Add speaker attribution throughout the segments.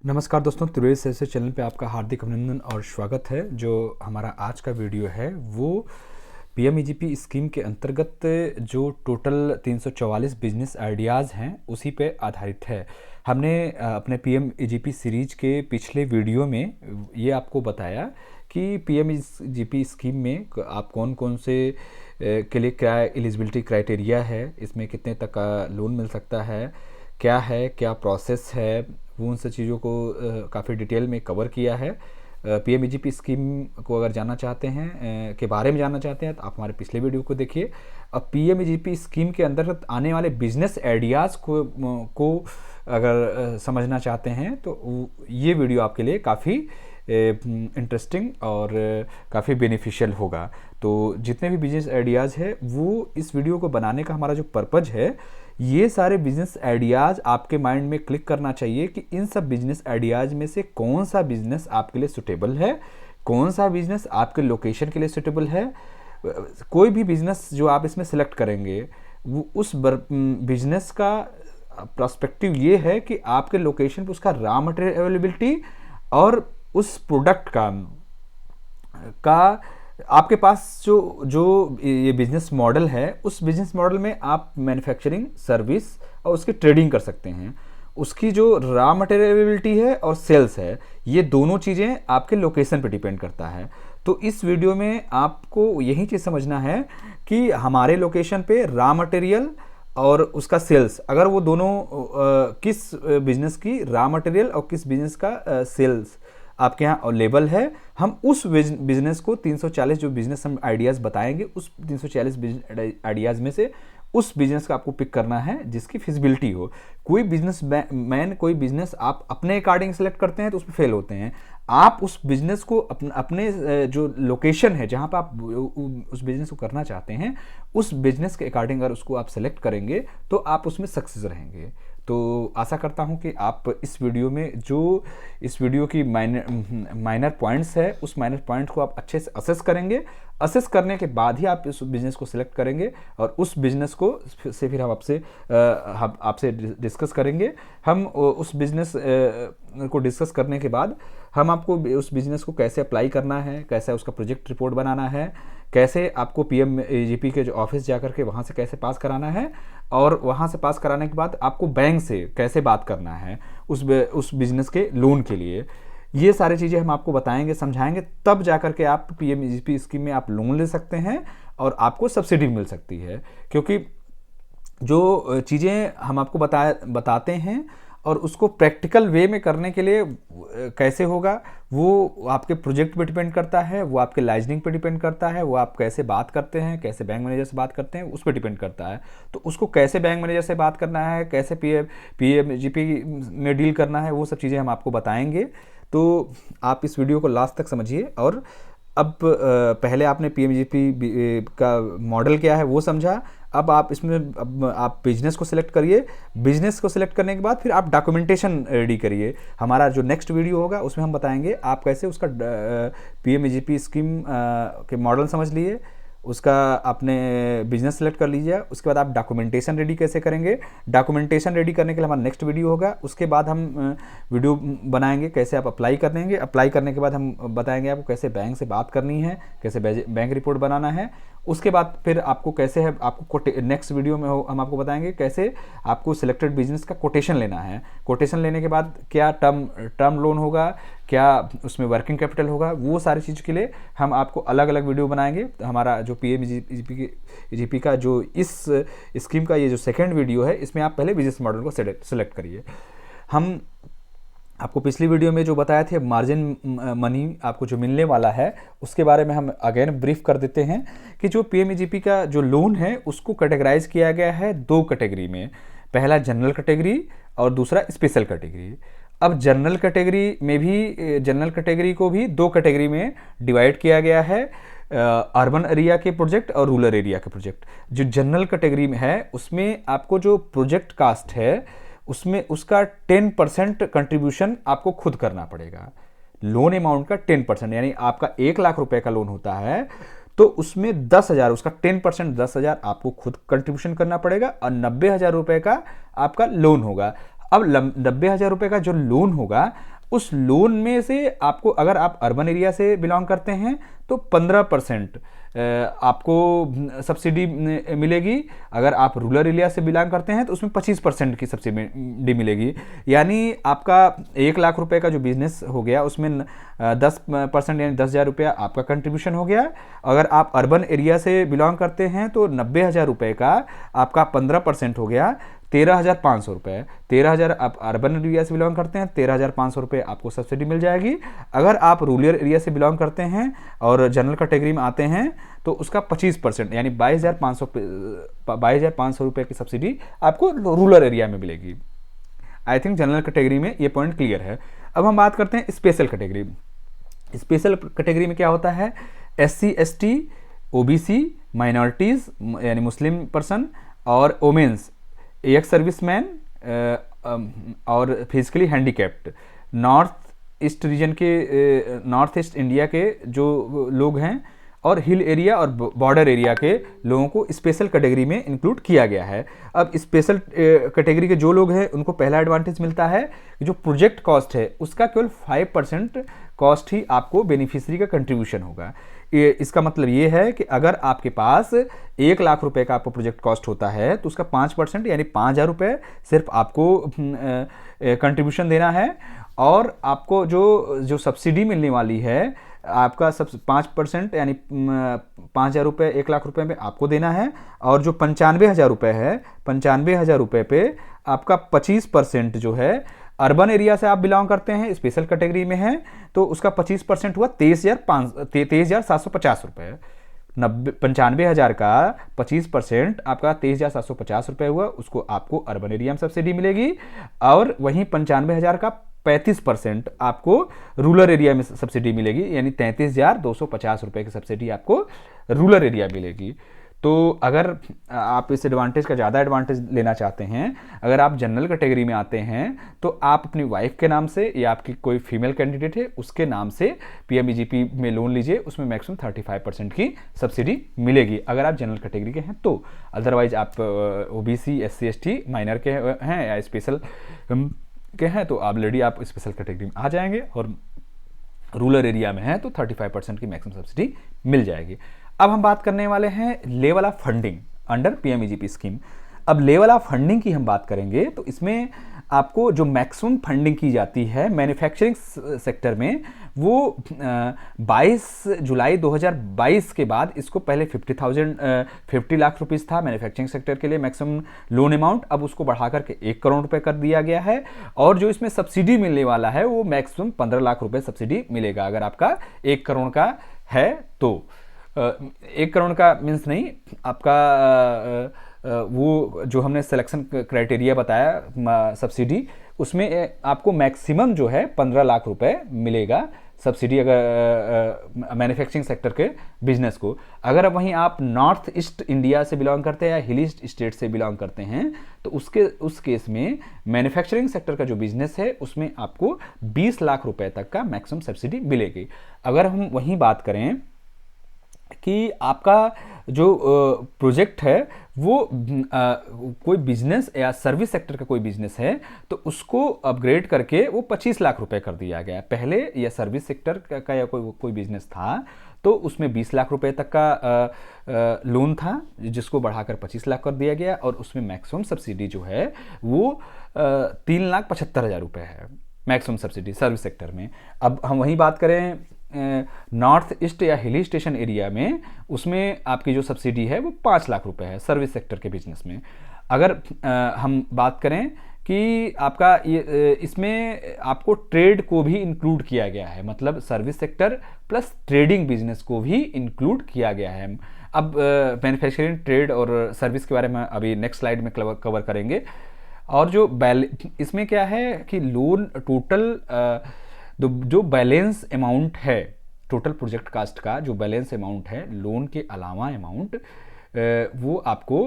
Speaker 1: नमस्कार दोस्तों, Trived sales channel पे आपका हार्दिक अभिनंदन और स्वागत है। जो हमारा आज का वीडियो है वो पीएमईजीपी स्कीम के अंतर्गत जो टोटल 344 बिजनेस आइडियाज़ हैं उसी पे आधारित है। हमने अपने पीएमईजीपी सीरीज के पिछले वीडियो में ये आपको बताया कि पीएमईजीपी स्कीम में आप कौन कौन से के लिए क्या एलिजिबिलिटी क्राइटेरिया है, इसमें कितने तक का लोन मिल सकता है, क्या प्रोसेस है, वो उन सब चीज़ों को काफ़ी डिटेल में कवर किया है। पीएमईजीपी स्कीम को अगर जानना चाहते हैं के बारे में जानना चाहते हैं तो आप हमारे पिछले वीडियो को देखिए। अब पीएमईजीपी स्कीम के अंतर्गत आने वाले बिजनेस आइडियाज़ को अगर समझना चाहते हैं तो ये वीडियो आपके लिए काफ़ी इंटरेस्टिंग और काफ़ी बेनिफिशियल होगा। तो जितने भी बिजनेस आइडियाज़ है वो इस वीडियो को बनाने का हमारा जो पर्पज़ है, ये सारे बिजनेस आइडियाज़ आपके माइंड में क्लिक करना चाहिए कि इन सब बिजनेस आइडियाज़ में से कौन सा बिजनेस आपके लिए सूटेबल है, कौन सा बिजनेस आपके लोकेशन के लिए सूटेबल है। कोई भी बिजनेस जो आप इसमें सेलेक्ट करेंगे वो उस बिजनेस का पर्सपेक्टिव ये है कि आपके लोकेशन पर उसका रॉ मटेरियल अवेलेबिलिटी और उस प्रोडक्ट का आपके पास जो ये बिजनेस मॉडल है, उस बिजनेस मॉडल में आप मैन्युफैक्चरिंग, सर्विस और उसकी ट्रेडिंग कर सकते हैं। उसकी जो रॉ मटेरियल अवेलेबिलिटी है और सेल्स है, ये दोनों चीज़ें आपके लोकेशन पे डिपेंड करता है। तो इस वीडियो में आपको यही चीज़ समझना है कि हमारे लोकेशन पे रॉ मटेरियल और उसका सेल्स, अगर वो दोनों किस बिजनेस की रॉ मटेरियल और किस बिजनेस का सेल्स आपके यहाँ अवेलेबल है, हम उस बिजनेस को 340 जो बिजनेस हम आइडियाज़ बताएंगे, उस 340 बिजनेस आइडियाज़ में से उस बिजनेस का आपको पिक करना है जिसकी फिजिबिलिटी हो। कोई बिजनेस मैन कोई बिजनेस आप अपने अकॉर्डिंग सेलेक्ट करते हैं तो उसमें फेल होते हैं। आप उस बिजनेस को अपने जो लोकेशन है जहाँ पर आप उस बिजनेस को करना चाहते हैं, उस बिजनेस के अकॉर्डिंग अगर उसको आप सेलेक्ट करेंगे तो आप उसमें सक्सेस रहेंगे। तो आशा करता हूं कि आप इस वीडियो में जो इस वीडियो की माइनर पॉइंट्स है, उस माइनर पॉइंट को आप अच्छे से असेस करेंगे। असेस करने के बाद ही आप इस बिज़नेस को सिलेक्ट करेंगे और उस बिज़नेस को से फिर हम आपसे डिस्कस करेंगे। हम उस बिज़नेस को डिस्कस करने के बाद हम आपको उस बिज़नेस को कैसे अप्लाई करना है, कैसे उसका प्रोजेक्ट रिपोर्ट बनाना है, कैसे आपको पीएमईजीपी के जो ऑफिस जाकर के वहाँ से कैसे पास कराना है, और वहाँ से पास कराने के बाद आपको बैंक से कैसे बात करना है उस बिज़नेस के लोन के लिए। ये सारी चीज़ें हम आपको बताएंगे, समझाएंगे, तब जाकर के आप पीएमईजीपी स्कीम में आप लोन ले सकते हैं और आपको सब्सिडी मिल सकती है। क्योंकि जो चीज़ें हम आपको बताते हैं और उसको प्रैक्टिकल वे में करने के लिए कैसे होगा, वो आपके प्रोजेक्ट पे डिपेंड करता है, वो आपके लाइजनिंग पे डिपेंड करता है, वो आप कैसे बात करते हैं, कैसे बैंक मैनेजर से बात करते हैं, उस पर डिपेंड करता है। तो उसको कैसे बैंक मैनेजर से बात करना है, कैसे पीएमजीपी में डील करना है, वो सब चीज़ें हम आपको बताएंगे। तो आप इस वीडियो को लास्ट तक समझिए। और अब पहले आपने पीएमजीपी का मॉडल क्या है वो समझा। अब आप इसमें आप बिजनेस को सिलेक्ट करिए। बिजनेस को सिलेक्ट करने के बाद फिर आप डॉक्यूमेंटेशन रेडी करिए। हमारा जो नेक्स्ट वीडियो होगा उसमें हम बताएंगे आप कैसे उसका पीएमईजीपी स्कीम के मॉडल समझ लिए, उसका आपने बिजनेस सेलेक्ट कर लीजिए। उसके बाद आप डॉक्यूमेंटेशन रेडी कैसे करेंगे। डॉक्यूमेंटेशन रेडी करने के लिए हमारा नेक्स्ट वीडियो होगा। उसके बाद हम वीडियो बनाएंगे कैसे आप अप्लाई करेंगे। अप्लाई करने के बाद हम बताएंगे आपको कैसे बैंक से बात करनी है, कैसे बैंक रिपोर्ट बनाना है। उसके बाद फिर आपको कैसे है, आपको नेक्स्ट वीडियो में हम आपको बताएंगे कैसे आपको सिलेक्टेड बिजनेस का कोटेशन लेना है। कोटेशन लेने के बाद क्या टर्म लोन होगा, क्या उसमें वर्किंग कैपिटल होगा, वो सारी चीज़ के लिए हम आपको अलग अलग वीडियो बनाएंगे। हमारा जो पीएमईजीपी का जो इस स्कीम का ये जो सेकंड वीडियो है, इसमें आप पहले बिजनेस मॉडल को सेलेक्ट करिए। हम आपको पिछली वीडियो में जो बताया थे मार्जिन मनी आपको जो मिलने वाला है, उसके बारे में हम अगेन ब्रीफ कर देते हैं कि जो पीएमईजीपी का जो लोन है उसको कैटेगराइज किया गया है दो कैटेगरी में। पहला जनरल कैटेगरी और दूसरा स्पेशल कैटेगरी। अब जनरल कैटेगरी को भी दो कैटेगरी में डिवाइड किया गया है, अर्बन एरिया के प्रोजेक्ट और रूरल एरिया के प्रोजेक्ट। जो जनरल कैटेगरी में है उसमें आपको जो प्रोजेक्ट कास्ट है उसमें उसका 10% कंट्रीब्यूशन आपको खुद करना पड़ेगा। लोन अमाउंट का 10%, यानी आपका 1 लाख रुपए का लोन होता है तो उसमें 10,000, उसका 10% 10,000 आपको खुद कंट्रीब्यूशन करना पड़ेगा और 90,000 रुपए का आपका लोन होगा। अब 90,000 रुपए का जो लोन होगा उस लोन में से आपको, अगर आप अर्बन एरिया से बिलोंग करते हैं तो 15% आपको सब्सिडी मिलेगी। अगर आप रूरल एरिया से बिलोंग करते हैं तो उसमें 25% की सब्सिडी मिलेगी। यानी आपका 1 लाख रुपए का जो बिजनेस हो गया उसमें 10% यानी 10,000 रुपया आपका कंट्रीब्यूशन हो गया। अगर आप अर्बन एरिया से बिलोंग करते हैं तो 90,000 रुपये का आपका 15% हो गया 13,500 रुपये। 13,000 आप अर्बन एरिया से बिलोंग करते हैं, 13,500 रुपये आपको सब्सिडी मिल जाएगी। अगर आप रूरल एरिया से बिलोंग करते हैं और जनरल कैटेगरी में आते हैं तो उसका 25% यानी 22,500 रुपये की सब्सिडी आपको रूरल एरिया में मिलेगी। आई थिंक जनरल कैटेगरी में ये पॉइंट क्लियर है। अब हम बात करते हैं स्पेशल कैटेगरी। स्पेशल कैटेगरी में क्या होता है? SC ST OBC माइनॉरिटीज़ यानी मुस्लिम पर्सन और वोमेंस, एक्स सर्विसमैन और physically handicapped, north east region के नॉर्थ ईस्ट इंडिया के जो लोग हैं और हिल एरिया और बॉर्डर एरिया के लोगों को स्पेशल कैटेगरी में इंक्लूड किया गया है। अब स्पेशल कैटेगरी के जो लोग हैं उनको पहला एडवांटेज मिलता है कि जो प्रोजेक्ट कॉस्ट है उसका केवल 5% कॉस्ट ही आपको बेनिफिशियरी का कंट्रीब्यूशन होगा। इसका मतलब ये है कि अगर आपके पास 1 लाख रुपए का आपको प्रोजेक्ट कॉस्ट होता है तो उसका 5% यानी 5,000 रुपये सिर्फ आपको कंट्रीब्यूशन देना है। और आपको जो सब्सिडी मिलने वाली है आपका सब 5% यानी 5,000 रुपये 1 लाख रुपए में आपको देना है। और जो 95,000 रुपये है, 95,000 रुपये पे आपका 25% जो है, अर्बन एरिया से आप बिलोंग करते हैं, स्पेशल कैटेगरी में है तो उसका 25% हुआ 23,750 रुपये। 95,000 का 25% आपका 23,750 रुपये हुआ, उसको आपको अर्बन एरिया में सब्सिडी मिलेगी। और वहीं 95,000 का 35% आपको रूरल एरिया में सब्सिडी मिलेगी, यानी 33,250 रुपये की सब्सिडी आपको रूरल एरिया मिलेगी। तो अगर आप इस एडवांटेज का ज़्यादा एडवांटेज लेना चाहते हैं, अगर आप जनरल कैटेगरी में आते हैं तो आप अपनी वाइफ के नाम से या आपकी कोई फीमेल कैंडिडेट है उसके नाम से PMEGP में लोन लीजिए, उसमें मैक्सिमम 35% की सब्सिडी मिलेगी अगर आप जनरल कैटेगरी के हैं तो। अदरवाइज आप OBC SC ST माइनर के हैं या स्पेशल के हैं तो ऑलरेडी आप स्पेशल कैटेगरी में आ जाएंगे, और रूरल एरिया में है तो 35% की मैक्सिमम सब्सिडी मिल जाएगी। अब हम बात करने वाले हैं level of funding under PMEGP scheme. अब लेवल ऑफ फंडिंग की हम बात करेंगे तो इसमें आपको जो मैक्सिमम फंडिंग की जाती है मैन्युफैक्चरिंग सेक्टर में वो 22 जुलाई 2022 के बाद, इसको पहले 50 लाख रुपीज़ था मैन्युफैक्चरिंग सेक्टर के लिए मैक्सिमम लोन अमाउंट, अब उसको बढ़ा करके 1 करोड़ रुपए कर दिया गया है। और जो इसमें सब्सिडी मिलने वाला है वो मैक्सिमम 15 लाख रुपए सब्सिडी मिलेगा अगर आपका 1 करोड़ का है तो। 1 करोड़ का मीन्स नहीं, आपका वो जो हमने सिलेक्शन क्राइटेरिया बताया सब्सिडी, उसमें आपको मैक्सिमम जो है 15 लाख रुपए मिलेगा सब्सिडी अगर मैन्युफैक्चरिंग सेक्टर के बिजनेस को। अगर वहीं आप नॉर्थ ईस्ट इंडिया से बिलोंग करते हैं या हिली स्टेट से बिलोंग करते हैं तो उस केस में मैन्युफैक्चरिंग सेक्टर का जो बिजनेस है उसमें आपको 20 लाख रुपए तक का मैक्सिमम सब्सिडी मिलेगी। अगर हम वहीं बात करें कि आपका जो प्रोजेक्ट है वो कोई बिजनेस या सर्विस सेक्टर का कोई बिजनेस है तो उसको अपग्रेड करके वो 25 लाख रुपए कर दिया गया। पहले या सर्विस सेक्टर का या कोई बिजनेस था तो उसमें 20 लाख रुपए तक का लोन था जिसको बढ़ाकर 25 लाख कर दिया गया, और उसमें मैक्सिमम सब्सिडी जो है वो 3,75,000 रुपये है मैक्सिमम सब्सिडी सर्विस सेक्टर में। अब हम वहीं बात करें नॉर्थ ईस्ट या हिली स्टेशन एरिया में, उसमें आपकी जो सब्सिडी है वो 5 लाख रुपए है सर्विस सेक्टर के बिजनेस में। अगर हम बात करें कि आपका ये इसमें आपको ट्रेड को भी इंक्लूड किया गया है, मतलब service sector plus trading business को भी इंक्लूड किया गया है। अब मैन्युफैक्चरिंग, ट्रेड और सर्विस के बारे में अभी नेक्स्ट स्लाइड में कवर करेंगे। और जो इसमें क्या है कि लोन टोटल जो बैलेंस अमाउंट है, टोटल प्रोजेक्ट कास्ट का जो बैलेंस अमाउंट है लोन के अलावा अमाउंट, वो आपको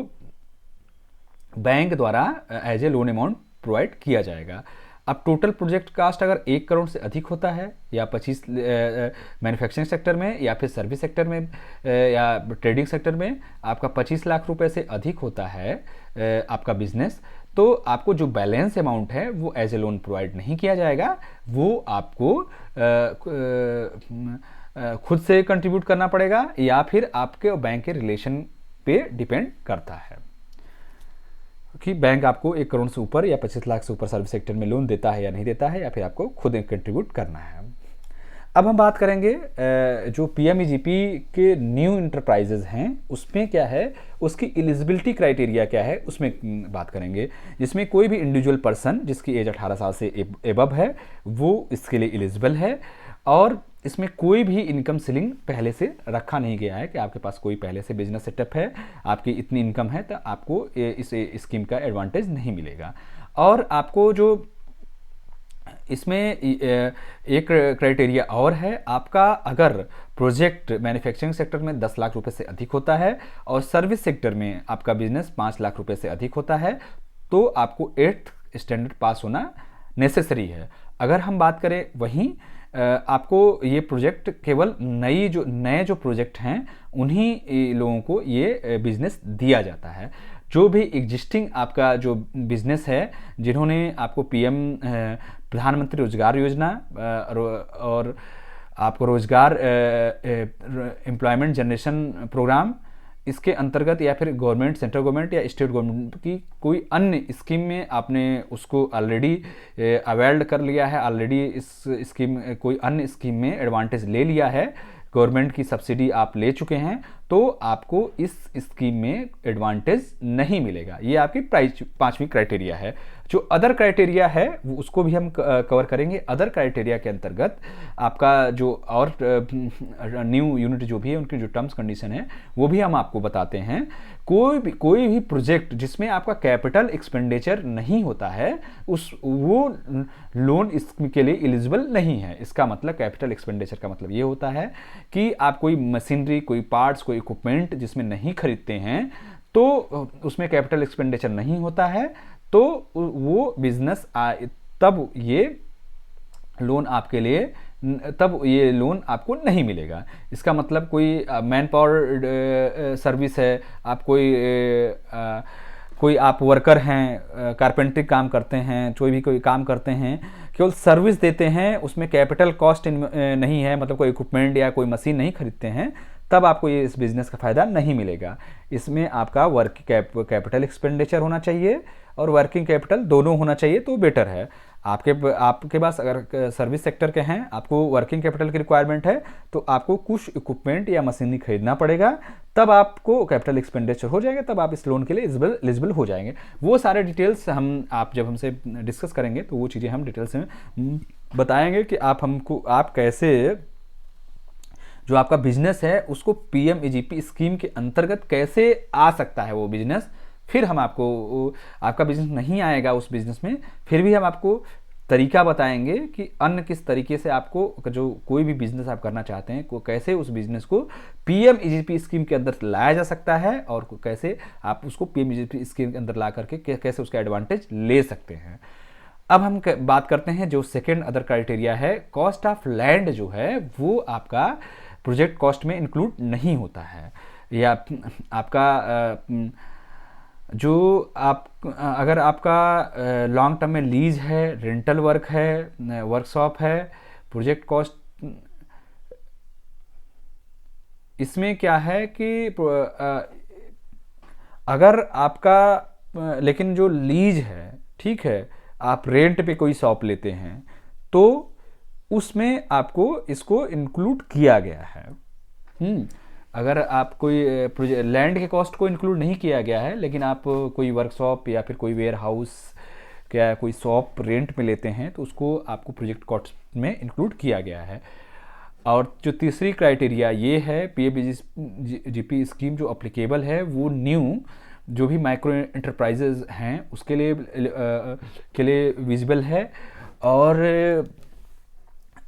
Speaker 1: बैंक द्वारा as a loan amount provide किया जाएगा। अब टोटल प्रोजेक्ट कास्ट अगर 1 करोड़ से अधिक होता है या 25 मैन्युफैक्चरिंग सेक्टर में या फिर सर्विस सेक्टर में या ट्रेडिंग सेक्टर में आपका 25 लाख रुपए से अधिक होता है आपका बिजनेस, तो आपको जो बैलेंस अमाउंट है वो एज ए लोन प्रोवाइड नहीं किया जाएगा, वो आपको खुद से कंट्रीब्यूट करना पड़ेगा या फिर आपके बैंक के रिलेशन पे डिपेंड करता है कि बैंक आपको 1 करोड़ से ऊपर या 25 लाख से ऊपर सर्विस सेक्टर में लोन देता है या नहीं देता है, या फिर आपको खुद कंट्रीब्यूट करना है। अब हम बात करेंगे जो पीएमईजीपी के न्यू इंटरप्राइजेज हैं उसमें क्या है, उसकी एलिजिबिलिटी क्राइटेरिया क्या है, उसमें बात करेंगे। जिसमें कोई भी इंडिविजुअल पर्सन जिसकी एज 18 साल से एबव है वो इसके लिए एलिजिबल है, और इसमें कोई भी इनकम सीलिंग पहले से रखा नहीं गया है कि आपके पास कोई पहले से बिजनेस सेटअप है, आपकी इतनी इनकम है तो आपको इस स्कीम का एडवांटेज नहीं मिलेगा। और आपको जो इसमें एक क्राइटेरिया और है, आपका अगर प्रोजेक्ट मैन्युफैक्चरिंग सेक्टर में 10 लाख रुपए से अधिक होता है और सर्विस सेक्टर में आपका बिजनेस 5 लाख रुपए से अधिक होता है तो आपको 8th स्टैंडर्ड पास होना नेसेसरी है। अगर हम बात करें वहीं आपको ये प्रोजेक्ट केवल नए जो प्रोजेक्ट हैं उन्हीं लोगों को ये बिजनेस दिया जाता है। जो भी एग्जिस्टिंग आपका जो बिजनेस है, जिन्होंने आपको प्रधानमंत्री रोजगार योजना और आपको रोजगार एम्प्लॉयमेंट जनरेशन प्रोग्राम, इसके अंतर्गत या फिर गवर्नमेंट, सेंट्रल गवर्नमेंट या स्टेट गवर्नमेंट की कोई अन्य स्कीम में आपने उसको ऑलरेडी अवेल्ड कर लिया है, ऑलरेडी इस स्कीम कोई अन्य स्कीम में एडवांटेज ले लिया है, गवर्नमेंट की सब्सिडी आप ले चुके हैं, तो आपको इस स्कीम में एडवांटेज नहीं मिलेगा। ये आपकी 5वीं क्राइटेरिया है। जो अदर क्राइटेरिया है वो उसको भी हम कवर करेंगे। अदर क्राइटेरिया के अंतर्गत आपका जो और न्यू यूनिट जो भी है उनकी जो टर्म्स कंडीशन है वो भी हम आपको बताते हैं। कोई भी प्रोजेक्ट जिसमें आपका कैपिटल एक्सपेंडिचर नहीं होता है वो लोन इसके लिए एलिजिबल नहीं है। इसका मतलब कैपिटल एक्सपेंडिचर का मतलब ये होता है कि आप कोई मशीनरी, कोई पार्ट्स, कोई इक्विपमेंट जिसमें नहीं खरीदते हैं तो उसमें कैपिटल एक्सपेंडिचर नहीं होता है, तो वो बिजनेस तब ये लोन आपको नहीं मिलेगा। इसका मतलब कोई मैन पावर सर्विस है, आप कोई आप वर्कर हैं, कारपेंटरी काम करते हैं, कोई काम करते हैं, केवल सर्विस देते हैं, उसमें कैपिटल कॉस्ट नहीं है, मतलब कोई इक्विपमेंट या कोई मशीन नहीं खरीदते हैं, तब आपको ये इस बिज़नेस का फ़ायदा नहीं मिलेगा। इसमें आपका कैपिटल एक्सपेंडिचर होना चाहिए और वर्किंग कैपिटल दोनों होना चाहिए तो बेटर है। आपके पास अगर सर्विस सेक्टर के हैं, आपको वर्किंग कैपिटल की रिक्वायरमेंट है, तो आपको कुछ इक्विपमेंट या मशीनरी खरीदना पड़ेगा, तब आपको कैपिटल एक्सपेंडिचर हो जाएगा, तब आप इस लोन के लिए एलिजिबल हो जाएंगे। वो सारे डिटेल्स आप जब हमसे डिस्कस करेंगे तो वो चीज़ें हम डिटेल्स में बताएंगे कि आप कैसे जो आपका बिजनेस है उसको पीएमईजीपी स्कीम के अंतर्गत कैसे आ सकता है वो बिजनेस। फिर हम आपका बिजनेस नहीं आएगा उस बिजनेस में, फिर भी हम आपको तरीका बताएंगे कि अन्य किस तरीके से आपको जो कोई भी बिजनेस आप करना चाहते हैं कैसे उस बिजनेस को पीएमईजीपी स्कीम के अंदर लाया जा सकता है और कैसे आप उसको पीएमईजीपी स्कीम के अंदर ला करके कैसे उसका एडवांटेज ले सकते हैं। अब हम बात करते हैं जो सेकेंड अदर क्राइटेरिया है, कॉस्ट ऑफ लैंड जो है वो आपका प्रोजेक्ट कॉस्ट में इंक्लूड नहीं होता है। या आपका अगर आपका लॉन्ग टर्म में लीज है, रेंटल वर्क है, वर्कशॉप है, प्रोजेक्ट कॉस्ट, इसमें क्या है कि अगर आपका लेकिन जो लीज है, ठीक है, आप रेंट पे कोई शॉप लेते हैं तो उसमें आपको इसको इंक्लूड किया गया है। अगर आप कोई लैंड के कॉस्ट को इंक्लूड नहीं किया गया है, लेकिन आप कोई वर्कशॉप या फिर कोई वेयर हाउस या कोई शॉप रेंट में लेते हैं तो उसको आपको प्रोजेक्ट कॉस्ट में इंक्लूड किया गया है। और जो तीसरी क्राइटेरिया ये है, पीएमईजीपी स्कीम जो अप्लीकेबल है वो न्यू जो भी माइक्रो एंटरप्राइजेज हैं उसके लिए विजिबल है, और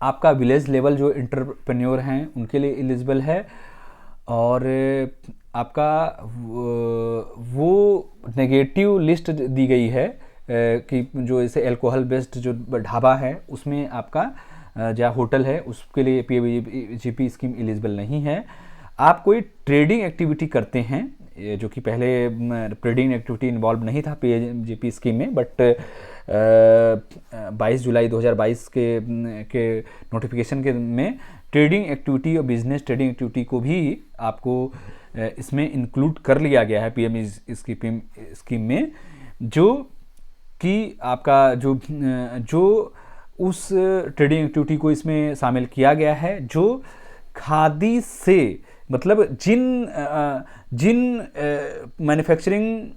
Speaker 1: आपका विलेज लेवल जो एंटरप्रेन्योर हैं उनके लिए एलिजिबल है, और आपका वो नेगेटिव लिस्ट दी गई है कि जो जैसे अल्कोहल बेस्ड जो ढाबा है उसमें आपका जहाँ होटल है उसके लिए पीएमईजीपी स्कीम एलिजिबल नहीं है। आप कोई ट्रेडिंग एक्टिविटी करते हैं ये जो कि पहले ट्रेडिंग एक्टिविटी इन्वॉल्व नहीं था पीएमजीपी स्कीम में, बट 22 जुलाई 2022 के नोटिफिकेशन के में ट्रेडिंग एक्टिविटी और बिजनेस ट्रेडिंग एक्टिविटी को भी आपको इसमें इंक्लूड कर लिया गया है पीएम स्कीम में, जो कि आपका जो उस ट्रेडिंग एक्टिविटी को इसमें शामिल किया गया है जो खादी से, मतलब जिन मैन्युफैक्चरिंग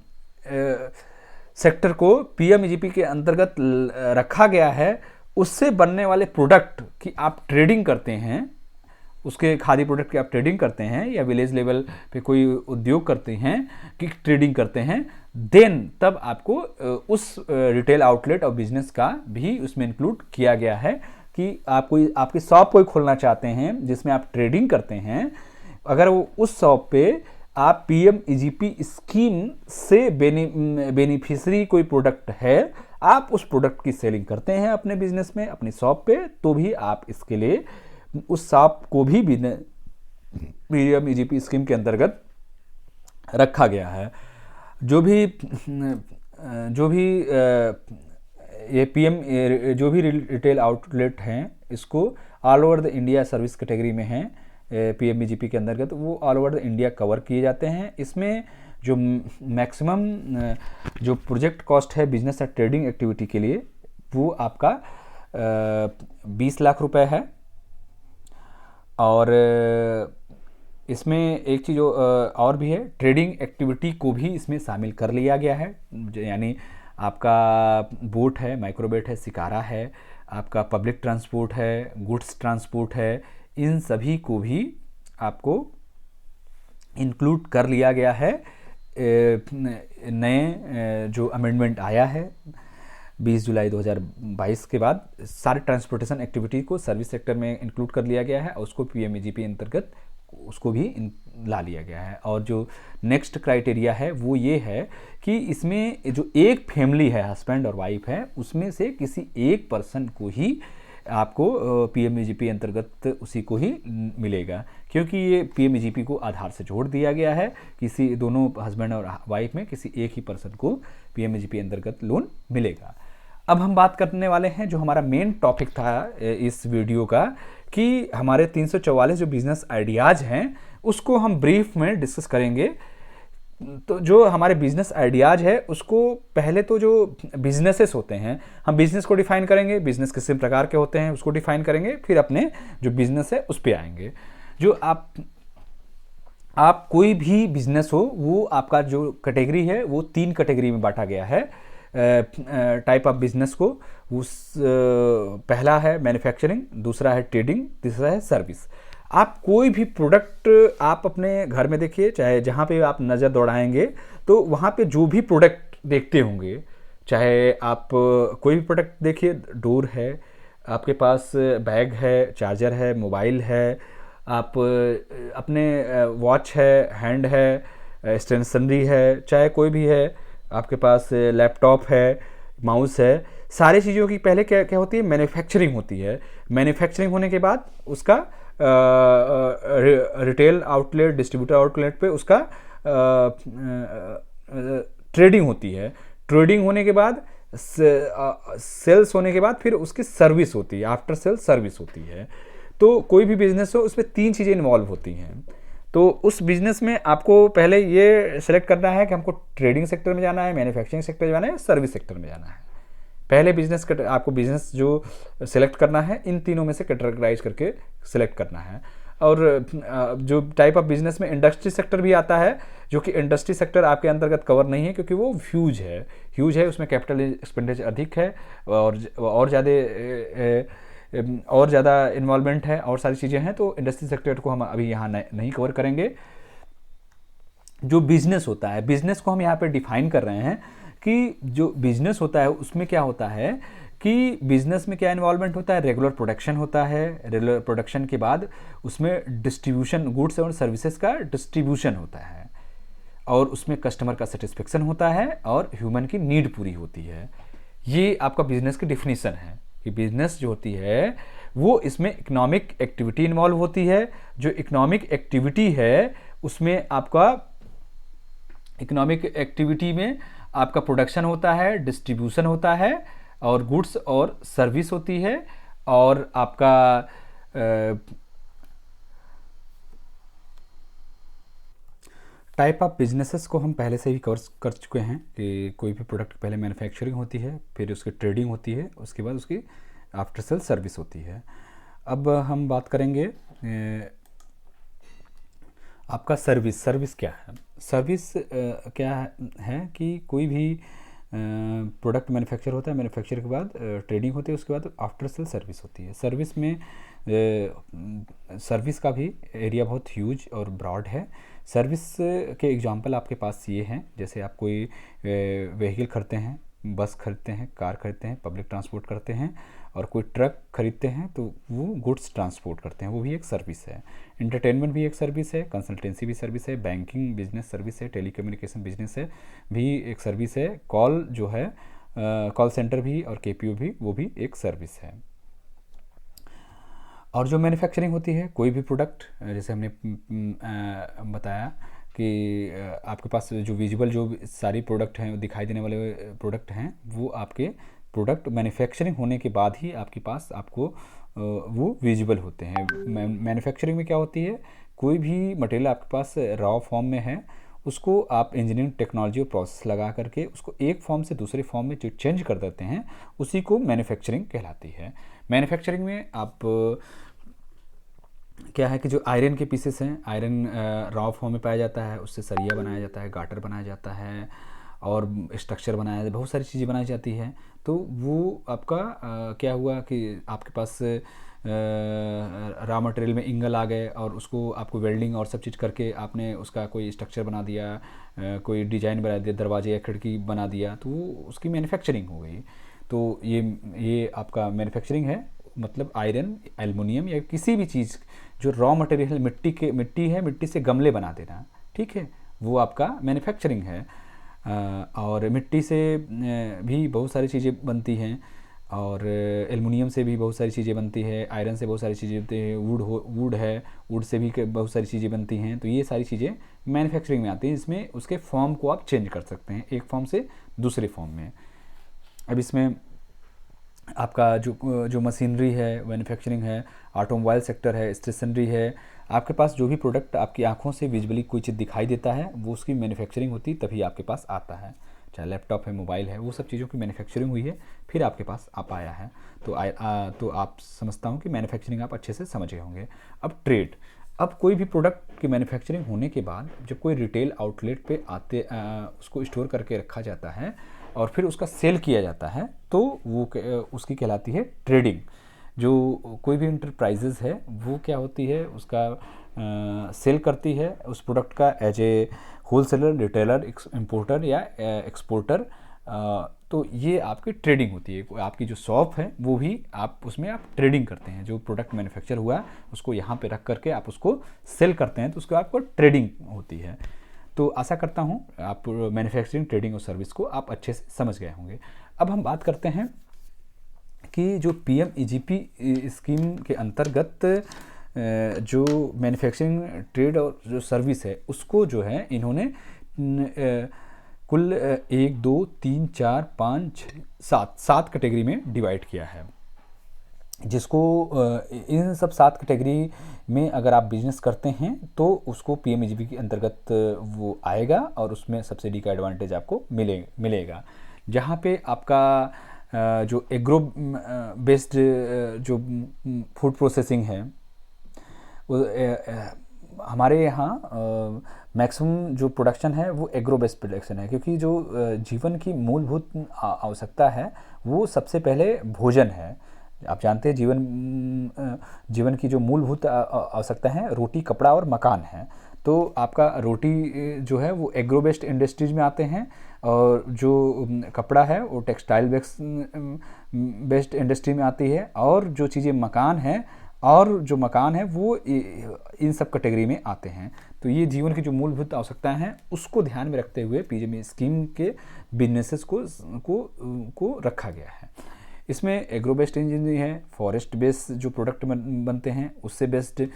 Speaker 1: सेक्टर को पीएमईजीपी के अंतर्गत रखा गया है, उससे बनने वाले प्रोडक्ट की आप ट्रेडिंग करते हैं, उसके खादी प्रोडक्ट की आप ट्रेडिंग करते हैं या विलेज लेवल पे कोई उद्योग करते हैं कि ट्रेडिंग करते हैं, देन तब आपको उस रिटेल आउटलेट और बिजनेस का भी उसमें इंक्लूड किया गया है कि आप कोई आपकी शॉप कोई खोलना चाहते हैं जिसमें आप ट्रेडिंग करते हैं, अगर वो उस शॉप पे आप पीएमईजीपी स्कीम से बेनिफिशियरी कोई प्रोडक्ट है, आप उस प्रोडक्ट की सेलिंग करते हैं अपने बिजनेस में, अपनी शॉप पे, तो भी आप इसके लिए उस शॉप को भी पीएमईजीपी स्कीम के अंतर्गत रखा गया है। जो भी जो भी रिटेल आउटलेट हैं, इसको all over the India service category में हैं पीएमईजीपी के अंतर्गत, वो all over the India cover किए जाते हैं। इसमें जो मैक्सिमम जो प्रोजेक्ट कॉस्ट है बिजनेस और ट्रेडिंग एक्टिविटी के लिए, वो आपका 20 लाख रुपए है। और इसमें एक चीज़ और भी है, ट्रेडिंग एक्टिविटी को भी इसमें शामिल कर लिया गया है, यानी आपका बोट है, माइक्रोबेट है, शिकारा है, आपका पब्लिक ट्रांसपोर्ट है, गुड्स ट्रांसपोर्ट है, इन सभी को भी आपको इंक्लूड कर लिया गया है। नए जो अमेंडमेंट आया है 20 जुलाई 2022 के बाद, सारे ट्रांसपोर्टेशन एक्टिविटी को सर्विस सेक्टर में इंक्लूड कर लिया गया है और उसको पीएमईजीपी अंतर्गत उसको भी ला लिया गया है। और जो नेक्स्ट क्राइटेरिया है वो ये है कि इसमें जो एक फैमिली है, हस्बैंड और वाइफ है, उसमें से किसी एक पर्सन को ही आपको पीएमईजीपी अंतर्गत उसी को ही मिलेगा, क्योंकि ये पीएमईजीपी को आधार से जोड़ दिया गया है। किसी दोनों हस्बैंड और वाइफ में किसी एक ही पर्सन को पीएमईजीपी अंतर्गत लोन मिलेगा। अब हम बात करने वाले हैं जो हमारा मेन टॉपिक था इस वीडियो का, कि हमारे 344 जो बिजनेस आइडियाज़ हैं उसको हम ब्रीफ में डिस्कस करेंगे। तो जो हमारे बिजनेस आइडियाज़ है उसको पहले तो जो बिजनेसेस होते हैं, हम बिजनेस को डिफाइन करेंगे, बिजनेस किस प्रकार के होते हैं उसको डिफाइन करेंगे, फिर अपने जो बिजनेस है उस पर आएंगे। जो आप कोई भी बिजनेस हो, वो आपका जो कैटेगरी है वो 3 कैटेगरी में बांटा गया है टाइप ऑफ बिजनेस को। उस पहला है मैन्युफैक्चरिंग, दूसरा है ट्रेडिंग, तीसरा है सर्विस। आप कोई भी प्रोडक्ट आप अपने घर में देखिए, चाहे जहाँ पे आप नज़र दौड़ाएंगे तो वहाँ पे जो भी प्रोडक्ट देखते होंगे, चाहे आप कोई भी प्रोडक्ट देखिए, डोर है, आपके पास बैग है, चार्जर है, मोबाइल है, आप अपने वॉच है, हैंड है, स्टेशनरी है, चाहे कोई भी है, आपके पास लैपटॉप है, माउस है, सारी चीज़ों की पहले क्या क्या होती है, मैन्युफैक्चरिंग होती है। मैन्युफैक्चरिंग होने के बाद उसका रिटेल आउटलेट, डिस्ट्रीब्यूटर आउटलेट पे उसका ट्रेडिंग होती है। ट्रेडिंग होने के बाद सेल्स होने के बाद फिर उसकी सर्विस होती है, आफ्टर सेल सर्विस होती है। तो कोई भी बिजनेस हो उसमें 3 चीज़ें इन्वॉल्व होती हैं। तो उस बिजनेस में आपको पहले ये सेलेक्ट करना है कि हमको ट्रेडिंग सेक्टर में जाना है, मैन्युफैक्चरिंग सेक्टर में जाना है, सर्विस सेक्टर में जाना है। पहले आपको बिजनेस जो सिलेक्ट करना है इन तीनों में से कैटेगराइज करके सिलेक्ट करना है। और जो टाइप ऑफ बिजनेस में इंडस्ट्री सेक्टर भी आता है, जो कि इंडस्ट्री सेक्टर आपके अंतर्गत कवर नहीं है क्योंकि वो ह्यूज है, उसमें कैपिटल एक्सपेंडिचर अधिक है और ज़्यादा इन्वॉल्वमेंट है और सारी चीज़ें हैं। तो इंडस्ट्री सेक्टर को हम अभी यहाँ नहीं कवर करेंगे। जो बिजनेस होता है, बिजनेस को हम यहाँ पे डिफाइन कर रहे हैं कि जो बिजनेस होता है उसमें क्या होता है कि बिजनेस में क्या इन्वॉल्वमेंट होता है, रेगुलर प्रोडक्शन होता है। रेगुलर प्रोडक्शन के बाद उसमें डिस्ट्रीब्यूशन, गुड्स और सर्विसेज का डिस्ट्रीब्यूशन होता है और उसमें कस्टमर का सेटिस्फेक्शन होता है और ह्यूमन की नीड पूरी होती है। ये आपका बिजनेस की डिफिनीशन है कि बिजनेस जो होती है वो इसमें इकोनॉमिक एक्टिविटी इन्वॉल्व होती है। जो इकोनॉमिक एक्टिविटी है उसमें आपका इकोनॉमिक एक्टिविटी में आपका प्रोडक्शन होता है, डिस्ट्रीब्यूशन होता है, और गुड्स और सर्विस होती है, और आपका टाइप ऑफ बिजनेसेस को हम पहले से ही कवर कर चुके हैं कि कोई भी प्रोडक्ट पहले मैन्युफैक्चरिंग होती है, फिर उसकी ट्रेडिंग होती है, उसके बाद उसकी आफ्टर सेल सर्विस होती है। अब हम बात करेंगे आपका सर्विस क्या है। सर्विस क्या है कि कोई भी प्रोडक्ट मैन्युफैक्चर होता है, मैन्युफैक्चर के बाद ट्रेडिंग होती है, उसके बाद आफ्टर सेल सर्विस होती है। सर्विस में सर्विस का भी एरिया बहुत ह्यूज और ब्रॉड है। सर्विस के एग्जांपल आपके पास ये हैं, जैसे आप कोई व्हीकल खरीदते हैं, बस खरीदते हैं, कार खरीदते हैं, पब्लिक ट्रांसपोर्ट करते हैं, और कोई ट्रक खरीदते हैं तो वो गुड्स ट्रांसपोर्ट करते हैं, वो भी एक सर्विस है। एंटरटेनमेंट भी एक सर्विस है, कंसल्टेंसी भी सर्विस है, बैंकिंग बिजनेस सर्विस है, टेलीकम्युनिकेशन बिजनेस है भी एक सर्विस है, कॉल जो है कॉल सेंटर भी और केपीओ भी, वो भी एक सर्विस है। और जो मैन्युफैक्चरिंग होती है, कोई भी प्रोडक्ट, जैसे हमने बताया कि आपके पास जो विजिबल जो सारी प्रोडक्ट हैं, दिखाई देने वाले प्रोडक्ट हैं, वो आपके प्रोडक्ट मैन्युफैक्चरिंग होने के बाद ही आपके पास आपको वो विजिबल होते हैं। मैन्युफैक्चरिंग में क्या होती है, कोई भी मटेरियल आपके पास रॉ फॉर्म में है, उसको आप इंजीनियरिंग टेक्नोलॉजी और प्रोसेस लगा करके उसको एक फॉर्म से दूसरे फॉर्म में जो चेंज कर देते हैं, उसी को मैन्युफैक्चरिंग कहलाती है। मैन्युफैक्चरिंग में आप क्या है कि जो आयरन के पीसेस हैं, आयरन रॉ फॉर्म में पाया जाता है, उससे सरिया बनाया जाता है, गाटर बनाया जाता है, और स्ट्रक्चर बनाया जाता है, बहुत सारी चीज़ें बनाई जाती हैं। तो वो आपका क्या हुआ कि आपके पास रॉ मटेरियल में इंगल आ गए, और उसको आपको वेल्डिंग और सब चीज़ करके आपने उसका कोई स्ट्रक्चर बना दिया, कोई डिजाइन बना दिया, दरवाजे या खिड़की बना दिया, तो उसकी मैन्युफैक्चरिंग हो गई। तो ये आपका मैन्युफैक्चरिंग है, मतलब आयरन, एल्युमिनियम या किसी भी चीज़ जो रॉ मटेरियल मिट्टी है, मिट्टी से गमले बना देना, ठीक है, वो आपका मैन्युफैक्चरिंग है। और मिट्टी से भी बहुत सारी चीज़ें बनती हैं, और एल्युमिनियम से भी बहुत सारी चीज़ें बनती है, आयरन से बहुत सारी चीज़ें बनती है, वुड है, वुड से भी बहुत सारी चीज़ें बनती हैं। तो ये सारी चीज़ें मैन्युफैक्चरिंग में आती हैं। इसमें उसके फॉर्म को आप चेंज कर सकते हैं, एक फॉर्म से दूसरे फॉर्म में। अब इसमें आपका जो मशीनरी है, मैन्युफैक्चरिंग है, ऑटोमोबाइल सेक्टर है, स्टेशनरी है, आपके पास जो भी प्रोडक्ट आपकी आंखों से विजुअली कोई चीज़ दिखाई देता है, वो उसकी मैन्युफैक्चरिंग होती तभी आपके पास आता है। चाहे लैपटॉप है, मोबाइल है, वो सब चीज़ों की मैन्युफैक्चरिंग हुई है, फिर आपके पास आ पाया है। तो आप समझता हूँ कि मैन्युफैक्चरिंग आप अच्छे से समझ गए होंगे। अब ट्रेड, अब कोई भी प्रोडक्ट की मैन्युफैक्चरिंग होने के बाद जब कोई रिटेल आउटलेट पे उसको स्टोर करके रखा जाता है और फिर उसका सेल किया जाता है, तो वो उसकी कहलाती है ट्रेडिंग। जो कोई भी इंटरप्राइजेज़ है, वो क्या होती है, उसका सेल करती है उस प्रोडक्ट का as a wholesaler, retailer, importer या एक्सपोर्टर। तो ये आपकी ट्रेडिंग होती है। आपकी जो शॉप है वो भी उसमें आप ट्रेडिंग करते हैं, जो प्रोडक्ट मैन्युफैक्चर हुआ उसको यहाँ पे रख करके आप उसको सेल करते हैं, तो उसको आपको ट्रेडिंग होती है। तो आशा करता हूँ आप मैन्युफैक्चरिंग, ट्रेडिंग और सर्विस को आप अच्छे से समझ गए होंगे। अब हम बात करते हैं कि जो PMEGP स्कीम के अंतर्गत जो मैन्युफैक्चरिंग, ट्रेड और जो सर्विस है, उसको जो है इन्होंने कुल 1 2 3 4 5 7 कैटेगरी में डिवाइड किया है, जिसको इन सब 7 कैटेगरी में अगर आप बिजनेस करते हैं तो उसको PMEGP के अंतर्गत वो आएगा, और उसमें सब्सिडी का एडवांटेज आपको मिलेगा। जहाँ पे आपका जो एग्रो बेस्ड जो फूड प्रोसेसिंग है, हमारे यहाँ मैक्सिमम जो प्रोडक्शन है वो एग्रो बेस्ड प्रोडक्शन है, क्योंकि जो जीवन की मूलभूत आवश्यकता है वो सबसे पहले भोजन है। आप जानते हैं जीवन की जो मूलभूत आवश्यकता है, रोटी, कपड़ा और मकान है। तो आपका रोटी जो है वो एग्रो बेस्ड इंडस्ट्रीज में आते हैं, और जो कपड़ा है वो टेक्सटाइल बेस्ड इंडस्ट्री में आती है, और जो चीज़ें मकान है वो इन सब कैटेगरी में आते हैं। तो ये जीवन की जो मूलभूत आवश्यकताएं हैं उसको ध्यान में रखते हुए PME स्कीम के बिजनेसेस को रखा गया है। इसमें एग्रो बेस्ड इंजीनियरिंग है, फॉरेस्ट बेस्ड जो प्रोडक्ट बनते हैं उससे बेस्ड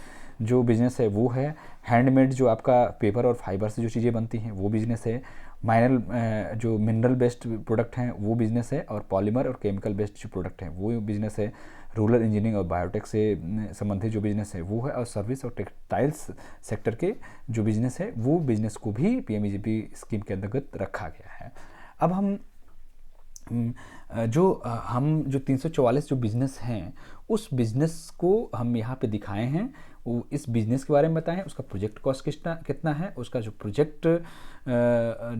Speaker 1: जो बिज़नेस है वो है, हैंडमेड जो आपका पेपर और फाइबर से जो चीज़ें बनती हैं वो बिज़नेस है, माइनल जो मिनरल बेस्ड प्रोडक्ट हैं वो बिज़नेस है, और पॉलीमर और केमिकल बेस्ड जो प्रोडक्ट हैं वो बिज़नेस है, रूरल इंजीनियरिंग और बायोटेक से संबंधित जो बिज़नेस है वो है, और सर्विस और टेक्सटाइल्स सेक्टर के जो बिज़नेस है वो बिज़नेस को भी पीएमईजीपी स्कीम के अंतर्गत रखा गया है। अब हम जो 344 जो बिज़नेस हैं उस बिज़नेस को हम यहाँ पे दिखाए हैं, वो इस बिज़नेस के बारे में बताएं, उसका प्रोजेक्ट कॉस्ट कितना है, उसका जो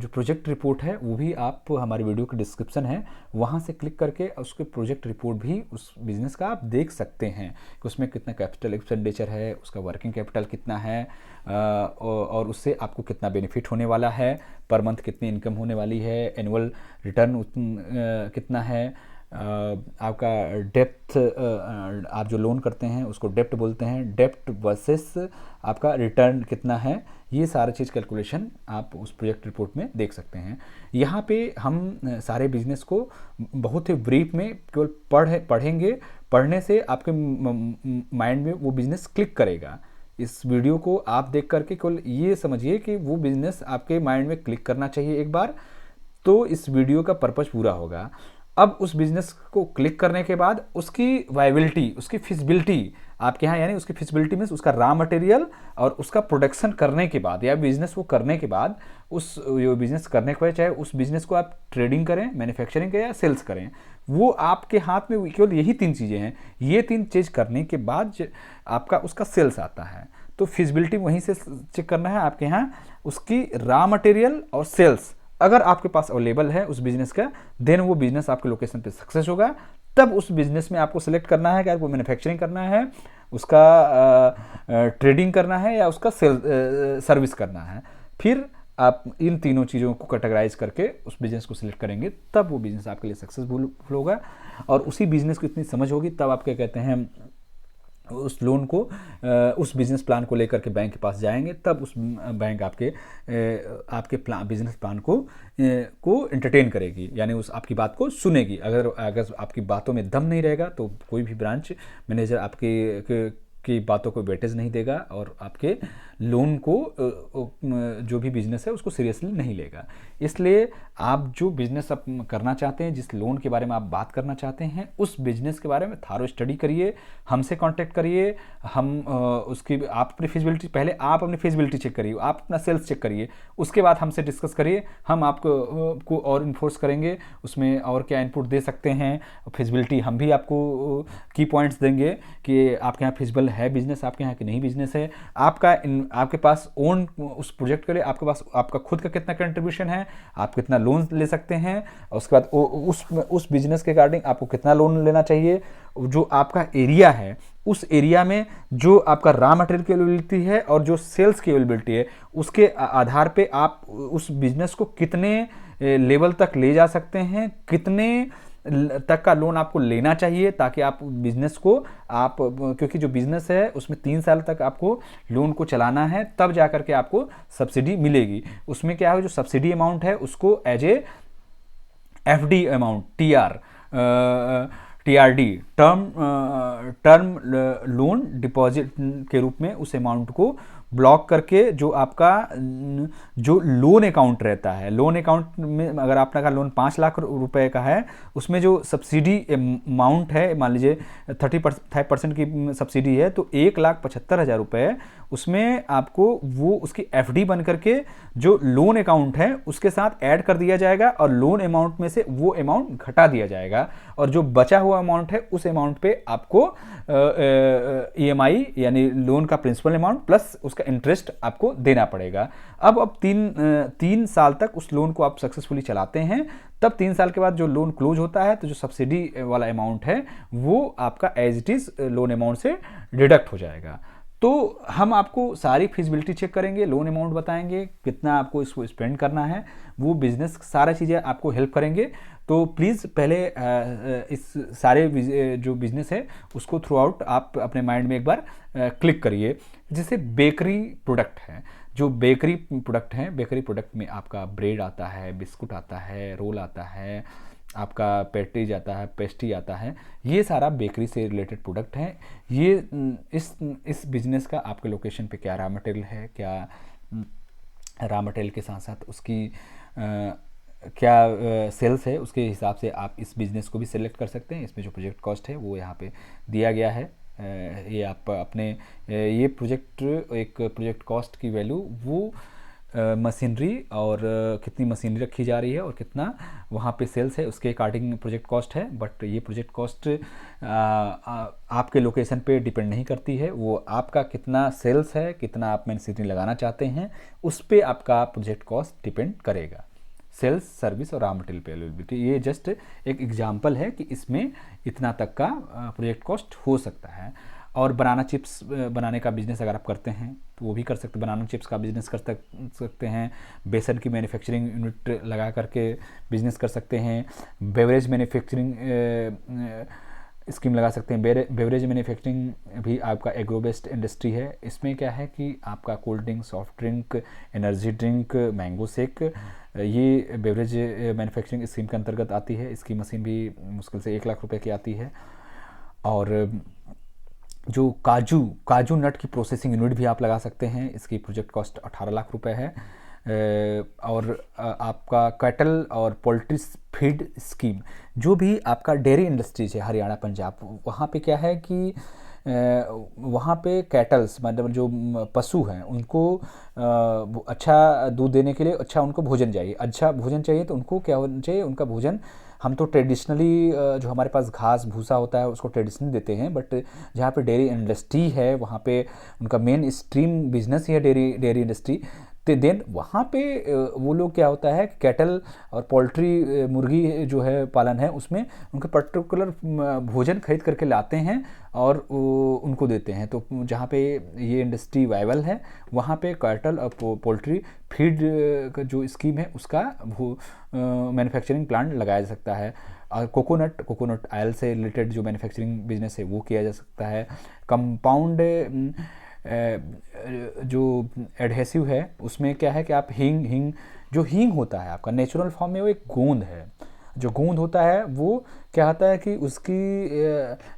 Speaker 1: प्रोजेक्ट रिपोर्ट है वो भी आप हमारे वीडियो के डिस्क्रिप्शन है वहाँ से क्लिक करके उसके प्रोजेक्ट रिपोर्ट भी उस बिज़नेस का आप देख सकते हैं कि उसमें कितना कैपिटल एक्सपेंडिचर है, उसका वर्किंग कैपिटल कितना है, और उससे आपको कितना बेनिफिट होने वाला है, पर मंथ कितनी इनकम होने वाली है, एनुअल रिटर्न कितना है, आपका डेप्थ, आप जो लोन करते हैं उसको डेप्ट बोलते हैं, डेप्ट वर्सेस आपका रिटर्न कितना है, ये सारा चीज़ कैलकुलेशन आप उस प्रोजेक्ट रिपोर्ट में देख सकते हैं। यहाँ पे हम सारे बिजनेस को बहुत ही ब्रीफ में केवल पढ़ेंगे, पढ़ने से आपके माइंड में वो बिज़नेस क्लिक करेगा। इस वीडियो को आप देख करके केवल ये समझिए कि वो बिज़नेस आपके माइंड में क्लिक करना चाहिए एक बार, तो इस वीडियो का पर्पस पूरा होगा। अब उस बिज़नेस को क्लिक करने के बाद उसकी वायबिलिटी, उसकी फिजिबिलिटी आपके यहाँ, यानी उसकी फिजिबिलिटी मीन्स उसका रॉ मटेरियल और उसका प्रोडक्शन करने के बाद या बिज़नेस को करने के बाद, उस जो बिज़नेस करने के बाद चाहे उस बिज़नेस को आप ट्रेडिंग करें, मैन्युफैक्चरिंग करें या सेल्स करें, वो आपके हाथ में केवल यही 3 चीज़ें हैं। ये 3 चीज़ करने के बाद आपका उसका सेल्स आता है, तो फिजिबिलिटी वहीं से चेक करना है आपके यहाँ, उसकी रॉ मटेरियल और सेल्स अगर आपके पास अवेलेबल है उस बिज़नेस का, देन वो बिज़नेस आपके लोकेशन पे सक्सेस होगा। तब उस बिज़नेस में आपको सिलेक्ट करना है कि आपको मैन्युफैक्चरिंग करना है, उसका ट्रेडिंग करना है या उसका सर्विस करना है। फिर आप इन तीनों चीज़ों को कैटेगराइज करके उस बिज़नेस को सिलेक्ट करेंगे, तब वो बिज़नेस आपके लिए सक्सेसफुल होगा। और उसी बिज़नेस को इतनी समझ होगी तब आप क्या कहते हैं उस लोन को, उस बिज़नेस प्लान को लेकर के बैंक के पास जाएंगे, तब उस बैंक आपके बिज़नेस प्लान को एंटरटेन करेगी, यानी उस आपकी बात को सुनेगी। अगर आपकी बातों में दम नहीं रहेगा तो कोई भी ब्रांच मैनेजर की बातों को वेटेज नहीं देगा और आपके लोन को जो भी बिज़नेस है उसको सीरियसली नहीं लेगा। इसलिए आप जो बिज़नेस आप करना चाहते हैं, जिस लोन के बारे में आप बात करना चाहते हैं, उस बिज़नेस के बारे में थारो स्टडी करिए, हमसे कांटेक्ट करिए। हम उसकी आप अपनी फिजिबिलिटी, पहले आप अपनी फिजिबिलिटी चेक करिए, आप अपना सेल्स चेक करिए, उसके बाद हमसे डिस्कस करिए। हम आपको और इन्फोर्स करेंगे उसमें और क्या इनपुट दे सकते हैं। फिजिबिलिटी हम भी आपको की पॉइंट्स देंगे कि आपके यहाँ फिजिबल है बिजनेस, आपके यहाँ की नहीं बिजनेस है, आपके पास ओन उस प्रोजेक्ट के लिए आपके पास आपका खुद का कितना कंट्रीब्यूशन है, आप कितना लोन ले सकते हैं, और उसके बाद उस बिजनेस के रिगार्डिंग आपको कितना लोन लेना चाहिए। जो आपका एरिया है उस एरिया में जो आपका रॉ मटेरियल की अवेलेबिलिटी है और जो सेल्स की अवेलेबिलिटी है, उसके आधार पे आप उस बिजनेस को कितने लेवल तक ले जा सकते हैं, कितने तक का लोन आपको लेना चाहिए, ताकि आप बिजनेस को क्योंकि जो बिजनेस है उसमें 3 साल तक आपको लोन को चलाना है, तब जाकर के आपको सब्सिडी मिलेगी। उसमें क्या है, जो सब्सिडी अमाउंट है उसको as a FD amount, TRD, term loan deposit के रूप में उस अमाउंट को ब्लॉक करके जो आपका जो लोन अकाउंट रहता है, लोन अकाउंट में अगर आपका लोन 5 लाख रुपए का है, उसमें जो सब्सिडी अमाउंट है, मान लीजिए 35% की सब्सिडी है, तो 1,75,000 रुपये उसमें आपको वो उसकी एफडी बन करके जो लोन अकाउंट है उसके साथ ऐड कर दिया जाएगा, और लोन अमाउंट में से वो अमाउंट घटा दिया जाएगा, और जो बचा हुआ अमाउंट है उस अमाउंट पे आपको ईएमआई यानी लोन का प्रिंसिपल अमाउंट प्लस उसका इंटरेस्ट आपको देना पड़ेगा। अब 3 साल तक उस लोन को आप सक्सेसफुली चलाते हैं, तब 3 साल के बाद जो लोन क्लोज होता है तो जो सब्सिडी वाला अमाउंट है वो आपका as it is loan amount से डिडक्ट हो जाएगा। तो हम आपको सारी फिजिबिलिटी चेक करेंगे, लोन अमाउंट बताएंगे, कितना आपको इसको स्पेंड करना है, वो बिजनेस सारा चीज़ें आपको हेल्प करेंगे। तो प्लीज़ पहले इस सारे जो बिजनेस है उसको थ्रू आउट आप अपने माइंड में एक बार क्लिक करिए। जैसे बेकरी प्रोडक्ट है, जो बेकरी प्रोडक्ट हैं, बेकरी प्रोडक्ट में आपका ब्रेड आता है, बिस्कुट आता है, रोल आता है, आपका पेस्ट्रीज आता है, पेस्ट्री आता है, ये सारा बेकरी से रिलेटेड प्रोडक्ट हैं। ये इस बिज़नेस का आपके लोकेशन पे क्या रॉ मटेरियल है, क्या रॉ मटेरियल के साथ साथ उसकी क्या सेल्स है, उसके हिसाब से आप इस बिज़नेस को भी सिलेक्ट कर सकते हैं। इसमें जो प्रोजेक्ट कॉस्ट है वो यहाँ पे दिया गया है। ये आप अपने ये प्रोजेक्ट, एक प्रोजेक्ट कॉस्ट की वैल्यू वो मशीनरी और कितनी मशीनरी रखी जा रही है और कितना वहाँ पे सेल्स है उसके अकॉर्डिंग प्रोजेक्ट कॉस्ट है। बट ये प्रोजेक्ट कॉस्ट आपके लोकेशन पे डिपेंड नहीं करती है, वो आपका कितना सेल्स है, कितना आप मशीनरी लगाना चाहते हैं, उस पर आपका प्रोजेक्ट कॉस्ट डिपेंड करेगा। सेल्स, सर्विस और रॉ मटेरियल पे अवेलेबिलिटी, ये जस्ट एक एग्जांपल है कि इसमें इतना तक का प्रोजेक्ट कॉस्ट हो सकता है। और बनाना चिप्स बनाने का बिज़नेस अगर आप करते हैं तो वो भी कर सकते हैं, बनाना चिप्स का बिज़नेस कर सकते हैं। बेसन की मैन्युफैक्चरिंग यूनिट लगा करके बिज़नेस कर सकते हैं। बेवरेज मैन्युफैक्चरिंग स्कीम लगा सकते हैं। बेवरेज मैन्युफैक्चरिंग भी आपका एग्रो बेस्ड इंडस्ट्री है। इसमें क्या है कि आपका cold drink, soft drink, energy drink, mango shake, ये बेवरेज मैन्युफैक्चरिंग स्कीम के अंतर्गत आती है। इसकी मशीन भी मुश्किल से 1 लाख रुपए की आती है। और जो काजू नट की प्रोसेसिंग यूनिट भी आप लगा सकते हैं। इसकी प्रोजेक्ट कॉस्ट 18 लाख रुपए है। और आपका कैटल और पोल्ट्री फीड स्कीम, जो भी आपका डेयरी इंडस्ट्रीज है हरियाणा, पंजाब, वहाँ पे क्या है कि वहाँ पे कैटल्स मतलब जो पशु हैं उनको अच्छा दूध देने के लिए अच्छा उनको भोजन चाहिए। अच्छा भोजन चाहिए तो उनको क्या होना चाहिए, उनका भोजन हम तो ट्रेडिशनली जो हमारे पास घास भूसा होता है उसको ट्रेडिशनली देते हैं। बट जहाँ पे डेयरी इंडस्ट्री है वहाँ पे उनका मेन स्ट्रीम बिजनेस ही है डेयरी इंडस्ट्री। तो देन वहाँ पे वो लोग क्या होता है कैटल और पोल्ट्री मुर्गी जो है पालन है उसमें उनके पर्टिकुलर भोजन खरीद करके लाते हैं और उनको देते हैं। तो जहाँ पे ये इंडस्ट्री वायबल है वहाँ पे कैटल और पोल्ट्री फीड का जो स्कीम है उसका मैन्युफैक्चरिंग प्लांट लगाया जा सकता है। और कोकोनट ऑयल से रिलेटेड जो मैन्युफैक्चरिंग बिजनेस है वो किया जा सकता है। कंपाउंड जो एडहेसिव है उसमें क्या है कि आप जो हींग होता है आपका नेचुरल फॉर्म में वो एक गोंद है। जो गोंद होता है वो क्या होता है कि उसकी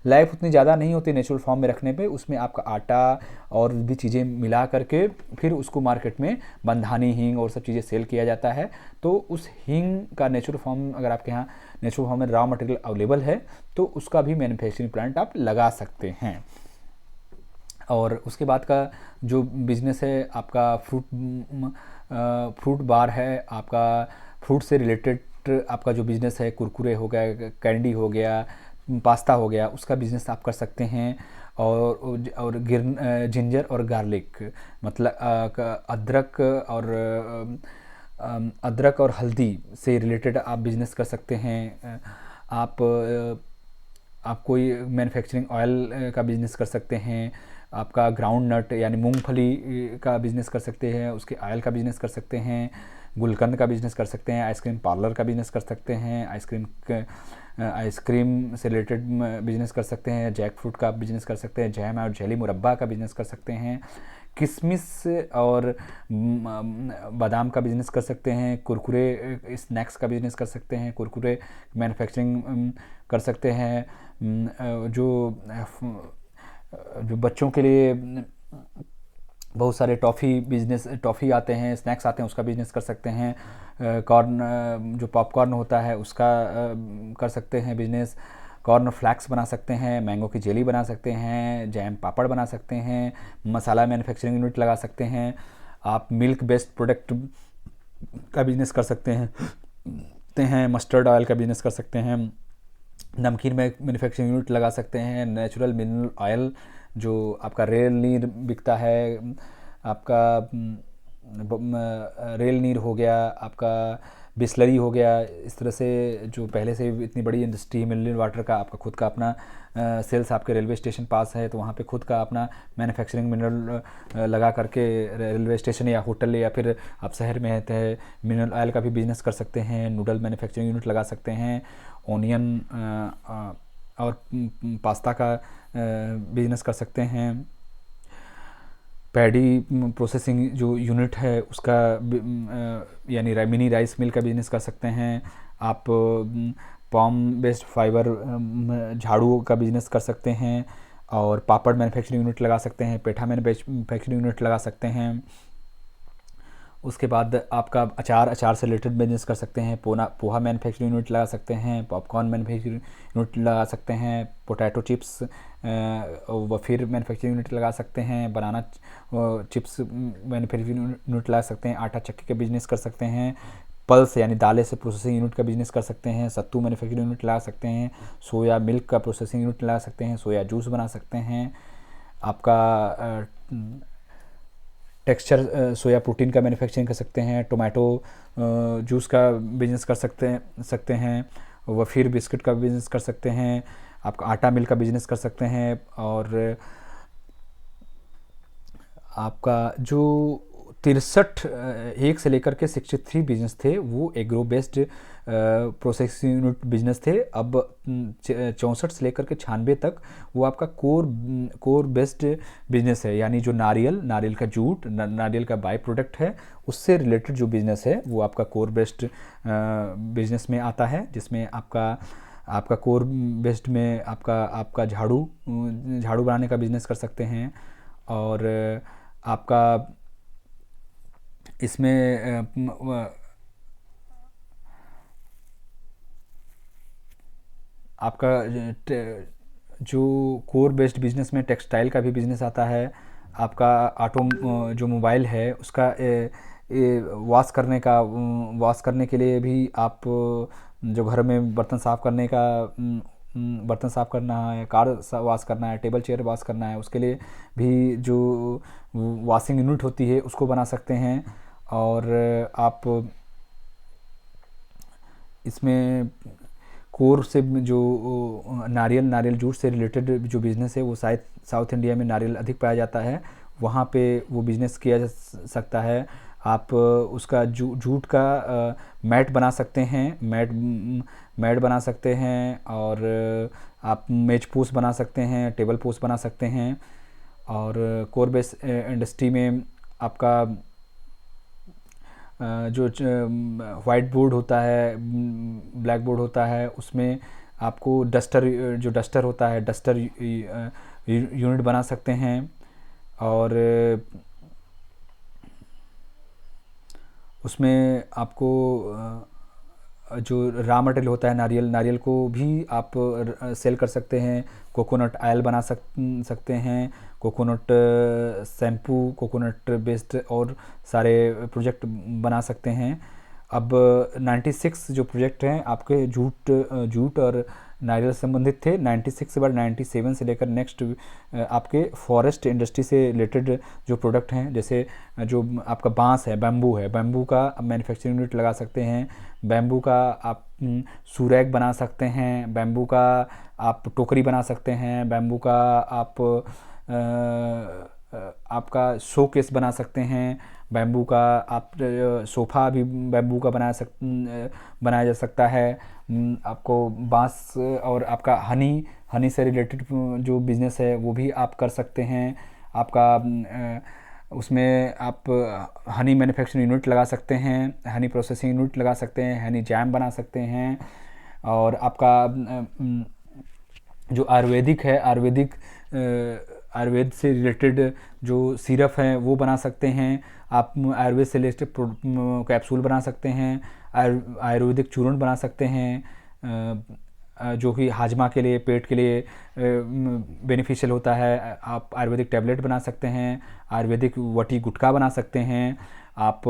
Speaker 1: लाइफ उतनी ज़्यादा नहीं होती नेचुरल फॉर्म में रखने पे। उसमें आपका आटा और भी चीज़ें मिला करके फिर उसको मार्केट में बंधानी हींग और सब चीज़ें सेल किया जाता है। तो उस हींग का नेचुरल फॉर्म अगर आपके यहाँ नेचुरल फॉर्म में रॉ मटेरियल अवेलेबल है तो उसका भी मैन्युफैक्चरिंग प्लांट आप लगा सकते हैं। और उसके बाद का जो बिज़नेस है आपका फ्रूट बार है, आपका फ्रूट से रिलेटेड आपका जो बिज़नेस है, कुरकुरे हो गया, कैंडी हो गया, पास्ता हो गया, उसका बिज़नेस आप कर सकते हैं। और जिंजर और गार्लिक मतलब अदरक और हल्दी से रिलेटेड आप बिज़नेस कर सकते हैं। आप कोई मैन्युफैक्चरिंग ऑयल का बिज़नेस कर सकते हैं। आपका ग्राउंड नट यानी मूंगफली का बिज़नेस कर सकते हैं, उसके ऑयल का बिज़नेस कर सकते हैं। गुलकंद का बिज़नेस कर सकते हैं। आइसक्रीम पार्लर का बिज़नेस कर सकते हैं। आइसक्रीम से रिलेटेड बिज़नेस कर सकते हैं। जैक फ्रूट का बिज़नेस कर सकते हैं। जैम और जेली मुरब्बा का बिज़नेस कर सकते हैं। किशमिश और बादाम का बिज़नेस कर सकते हैं। कुरकुरे स्नैक्स का बिज़नेस कर सकते हैं। कुरकुरे मैन्युफैक्चरिंग कर सकते हैं। जो बच्चों के लिए बहुत सारे टॉफ़ी आते हैं, स्नैक्स आते हैं, उसका बिज़नेस कर सकते हैं। कॉर्न जो पॉपकॉर्न होता है उसका कर सकते हैं बिज़नेस। कॉर्न फ्लैक्स बना सकते हैं। मैंगो की जेली बना सकते हैं। जैम पापड़ बना सकते हैं। मसाला मैन्युफैक्चरिंग यूनिट लगा सकते हैं। आप मिल्क बेस्ड प्रोडक्ट का बिज़नेस कर सकते हैं। मस्टर्ड ऑयल का बिज़नेस कर सकते हैं। नमकीन में मैन्युफैक्चरिंग यूनिट लगा सकते हैं। नेचुरल मिनरल ऑयल जो आपका रेल नीर बिकता है, आपका रेल नीर हो गया, आपका बिस्लरी हो गया, इस तरह से जो पहले से इतनी बड़ी इंडस्ट्री मिनरल वाटर का आपका खुद का अपना सेल्स आपके रेलवे स्टेशन पास है तो वहाँ पे खुद का अपना मैन्युफैक्चरिंग मिनरल लगा करके रेलवे स्टेशन या होटल या फिर आप शहर में रहते हैं मिनरल ऑयल का भी बिज़नेस कर सकते हैं। नूडल मैन्युफैक्चरिंग यूनिट लगा सकते हैं। ओनियन और पास्ता का बिज़नेस कर सकते हैं। पैडी प्रोसेसिंग जो यूनिट है उसका यानी मिनी राइस मिल का बिज़नेस कर सकते हैं। आप पॉम बेस्ड फाइबर झाड़ू का बिजनेस कर सकते हैं, और पापड़ मैन्युफैक्चरिंग यूनिट लगा सकते हैं, पेठा मैन्युफैक्चरिंग यूनिट लगा सकते हैं। उसके बाद आपका अचार से रिलेटेड बिजनेस कर सकते हैं, पोहा मैन्युफैक्चरिंग यूनिट लगा सकते हैं, पॉपकॉर्न मैन्युफैक्चरिंग यूनिट लगा सकते हैं, पोटैटो चिप्स व फिर मैन्युफैक्चरिंग यूनिट लगा सकते हैं, बनाना चिप्स मैन्युफैक्चरिंग यूनिट लगा सकते हैं, आटा चक्की का बिजनेस कर सकते हैं, पल्स यानी दालें से प्रोसेसिंग यूनिट का बिजनेस कर सकते हैं, सत्तू मैन्युफैक्चरिंग यूनिट लगा सकते हैं, सोया मिल्क का प्रोसेसिंग यूनिट लगा सकते हैं, सोया जूस बना सकते हैं, आपका टेक्सचर सोया प्रोटीन का मैन्युफैक्चरिंग कर सकते हैं, टोमेटो जूस का बिजनेस कर सकते हैं, व फिर बिस्किट का बिजनेस कर सकते हैं, आपका आटा मिल का बिजनेस कर सकते हैं। और आपका जो 63 1 से लेकर के 63 बिजनेस थे वो agro based processing unit business थे। अब 64 से लेकर के 96 तक वो आपका कोर बेस्ड बिजनेस है, यानी जो नारियल का जूट, नारियल का बाय प्रोडक्ट है, उससे रिलेटेड जो बिजनेस है वो आपका कोर बेस्ड बिजनेस में आता है, जिसमें आपका कोर बेस्ड में आपका झाड़ू बनाने का बिजनेस कर सकते हैं। और आपका इसमें आपका जो कोर बेस्ड बिजनेस में टेक्सटाइल का भी बिजनेस आता है, आपका जो मोबाइल है उसका वॉश करने के लिए भी आप जो घर में बर्तन साफ़ करना है, कार वॉश करना है, टेबल चेयर वॉश करना है, उसके लिए भी जो वॉशिंग यूनिट होती है उसको बना सकते हैं। और आप इसमें कोर से जो नारियल जूट से रिलेटेड जो बिज़नेस है वो शायद साउथ इंडिया में नारियल अधिक पाया जाता है, वहाँ पे वो बिज़नेस किया जा सकता है। आप उसका जूट का मैट बना सकते हैं, मैट बना सकते हैं, और आप मेज पोस्ट बना सकते हैं, टेबल पोस्ट बना सकते हैं। और कोर बेस इंडस्ट्री में आपका जो वाइट बोर्ड होता है, ब्लैक बोर्ड होता है, उसमें आपको डस्टर होता है, डस्टर यूनिट बना सकते हैं। और उसमें आपको जो रॉ मटेरियल होता है नारियल को भी आप सेल कर सकते हैं, कोकोनट ऑयल बना सकते हैं, कोकोनट शैम्पू, कोकोनट बेस्ड और सारे प्रोजेक्ट बना सकते हैं। अब 96 जो प्रोजेक्ट हैं आपके जूट और नारियल संबंधित थे। 96 के बाद 97 से लेकर नेक्स्ट आपके फॉरेस्ट इंडस्ट्री से रिलेटेड जो प्रोडक्ट हैं, जैसे जो आपका बांस है, बैम्बू का मैन्युफैक्चरिंग यूनिट लगा सकते हैं, बैम्बू का आप सूरैक बना सकते हैं, बैम्बू का आप टोकरी बना सकते हैं, बैम्बू का आपका शो केस बना सकते हैं, बैम्बू का आप सोफ़ा भी बैम्बू का बनाया जा सकता है। आपको बांस और आपका हनी से रिलेटेड जो बिज़नेस है वो भी आप कर सकते हैं। आपका उसमें आप हनी मैन्युफैक्चरिंग यूनिट लगा सकते हैं, हनी प्रोसेसिंग यूनिट लगा सकते हैं, हनी जैम बना सकते हैं। और आपका जो आयुर्वेदिक है, आयुर्वेद से रिलेटेड जो सिरप हैं वो बना सकते हैं। आप आयुर्वेद से रिलेटेड कैप्सूल बना सकते हैं, आयुर्वेदिक चूर्ण बना सकते हैं, जो कि हाजमा के लिए, पेट के लिए बेनिफिशियल होता है। आप आयुर्वेदिक टैबलेट बना सकते हैं, आयुर्वेदिक वटी गुटखा बना सकते हैं, आप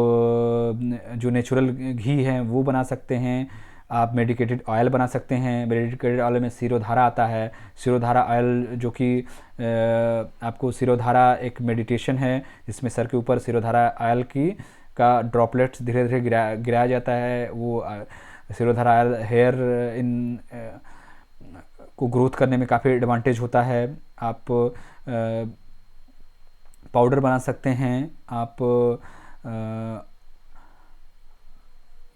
Speaker 1: जो नेचुरल घी है वो बना सकते हैं, आप मेडिकेटेड ऑयल बना सकते हैं। मेडिकेटेड ऑयल में सिरोधारा आता है, सिरोधारा ऑयल जो कि आपको सिरोधारा एक मेडिटेशन है जिसमें सर के ऊपर सिरोधारा ऑयल का ड्रॉपलेट्स धीरे धीरे गिराया जाता है। वो सिरोधारा ऑयल हेयर को ग्रोथ करने में काफ़ी एडवांटेज होता है। आप पाउडर बना सकते हैं, आप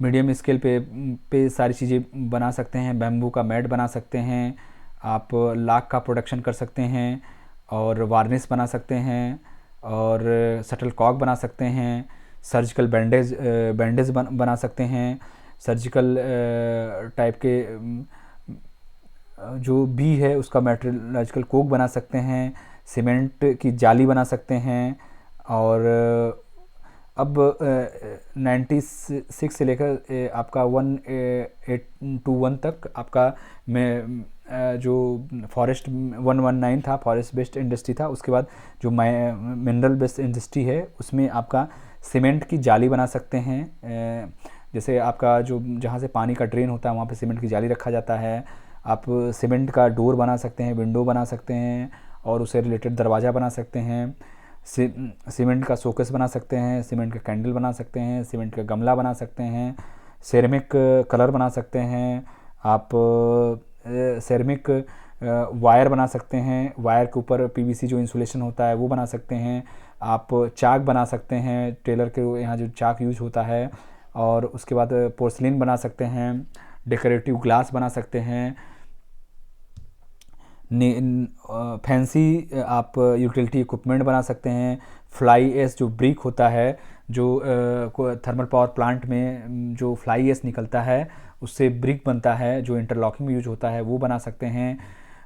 Speaker 1: मीडियम स्केल पे सारी चीज़ें बना सकते हैं। बैम्बू का मैट बना सकते हैं, आप लाख का प्रोडक्शन कर सकते हैं, और वार्निश बना सकते हैं, और शटल कॉक बना सकते हैं, सर्जिकल बैंडेज बना सकते हैं, सर्जिकल टाइप के जो बी है उसका मेटलर्जिकल कोक बना सकते हैं, सीमेंट की जाली बना सकते हैं। और अब 96 से लेकर आपका 1821 तक आपका में जो फॉरेस्ट 119 था, फॉरेस्ट बेस्ड इंडस्ट्री था। उसके बाद जो मिनरल बेस्ड इंडस्ट्री है उसमें आपका सीमेंट की जाली बना सकते हैं। जैसे आपका जो जहाँ से पानी का ड्रेन होता है वहाँ पे सीमेंट की जाली रखा जाता है। आप सीमेंट का डोर बना सकते हैं, विंडो बना सकते हैं और उससे रिलेटेड दरवाज़ा बना सकते हैं। सीमेंट का शोकेस बना सकते हैं, सीमेंट का कैंडल बना सकते हैं, सीमेंट का गमला बना सकते हैं, सेरेमिक कलर बना सकते हैं। आप सेरेमिक वायर बना सकते हैं, वायर के ऊपर पीवीसी जो इंसुलेशन होता है वो बना सकते हैं। आप चाक बना सकते हैं, टेलर के यहाँ जो चाक यूज होता है। और उसके बाद पोर्सलिन बना सकते हैं, डेकोरेटिव ग्लास बना सकते हैं, फैंसी आप यूटिलिटी इक्विपमेंट बना सकते हैं। फ्लाई एश जो ब्रिक होता है, जो थर्मल पावर प्लांट में जो फ्लाई एश निकलता है उससे ब्रिक बनता है जो इंटरलॉकिंग में यूज होता है, वो बना सकते हैं।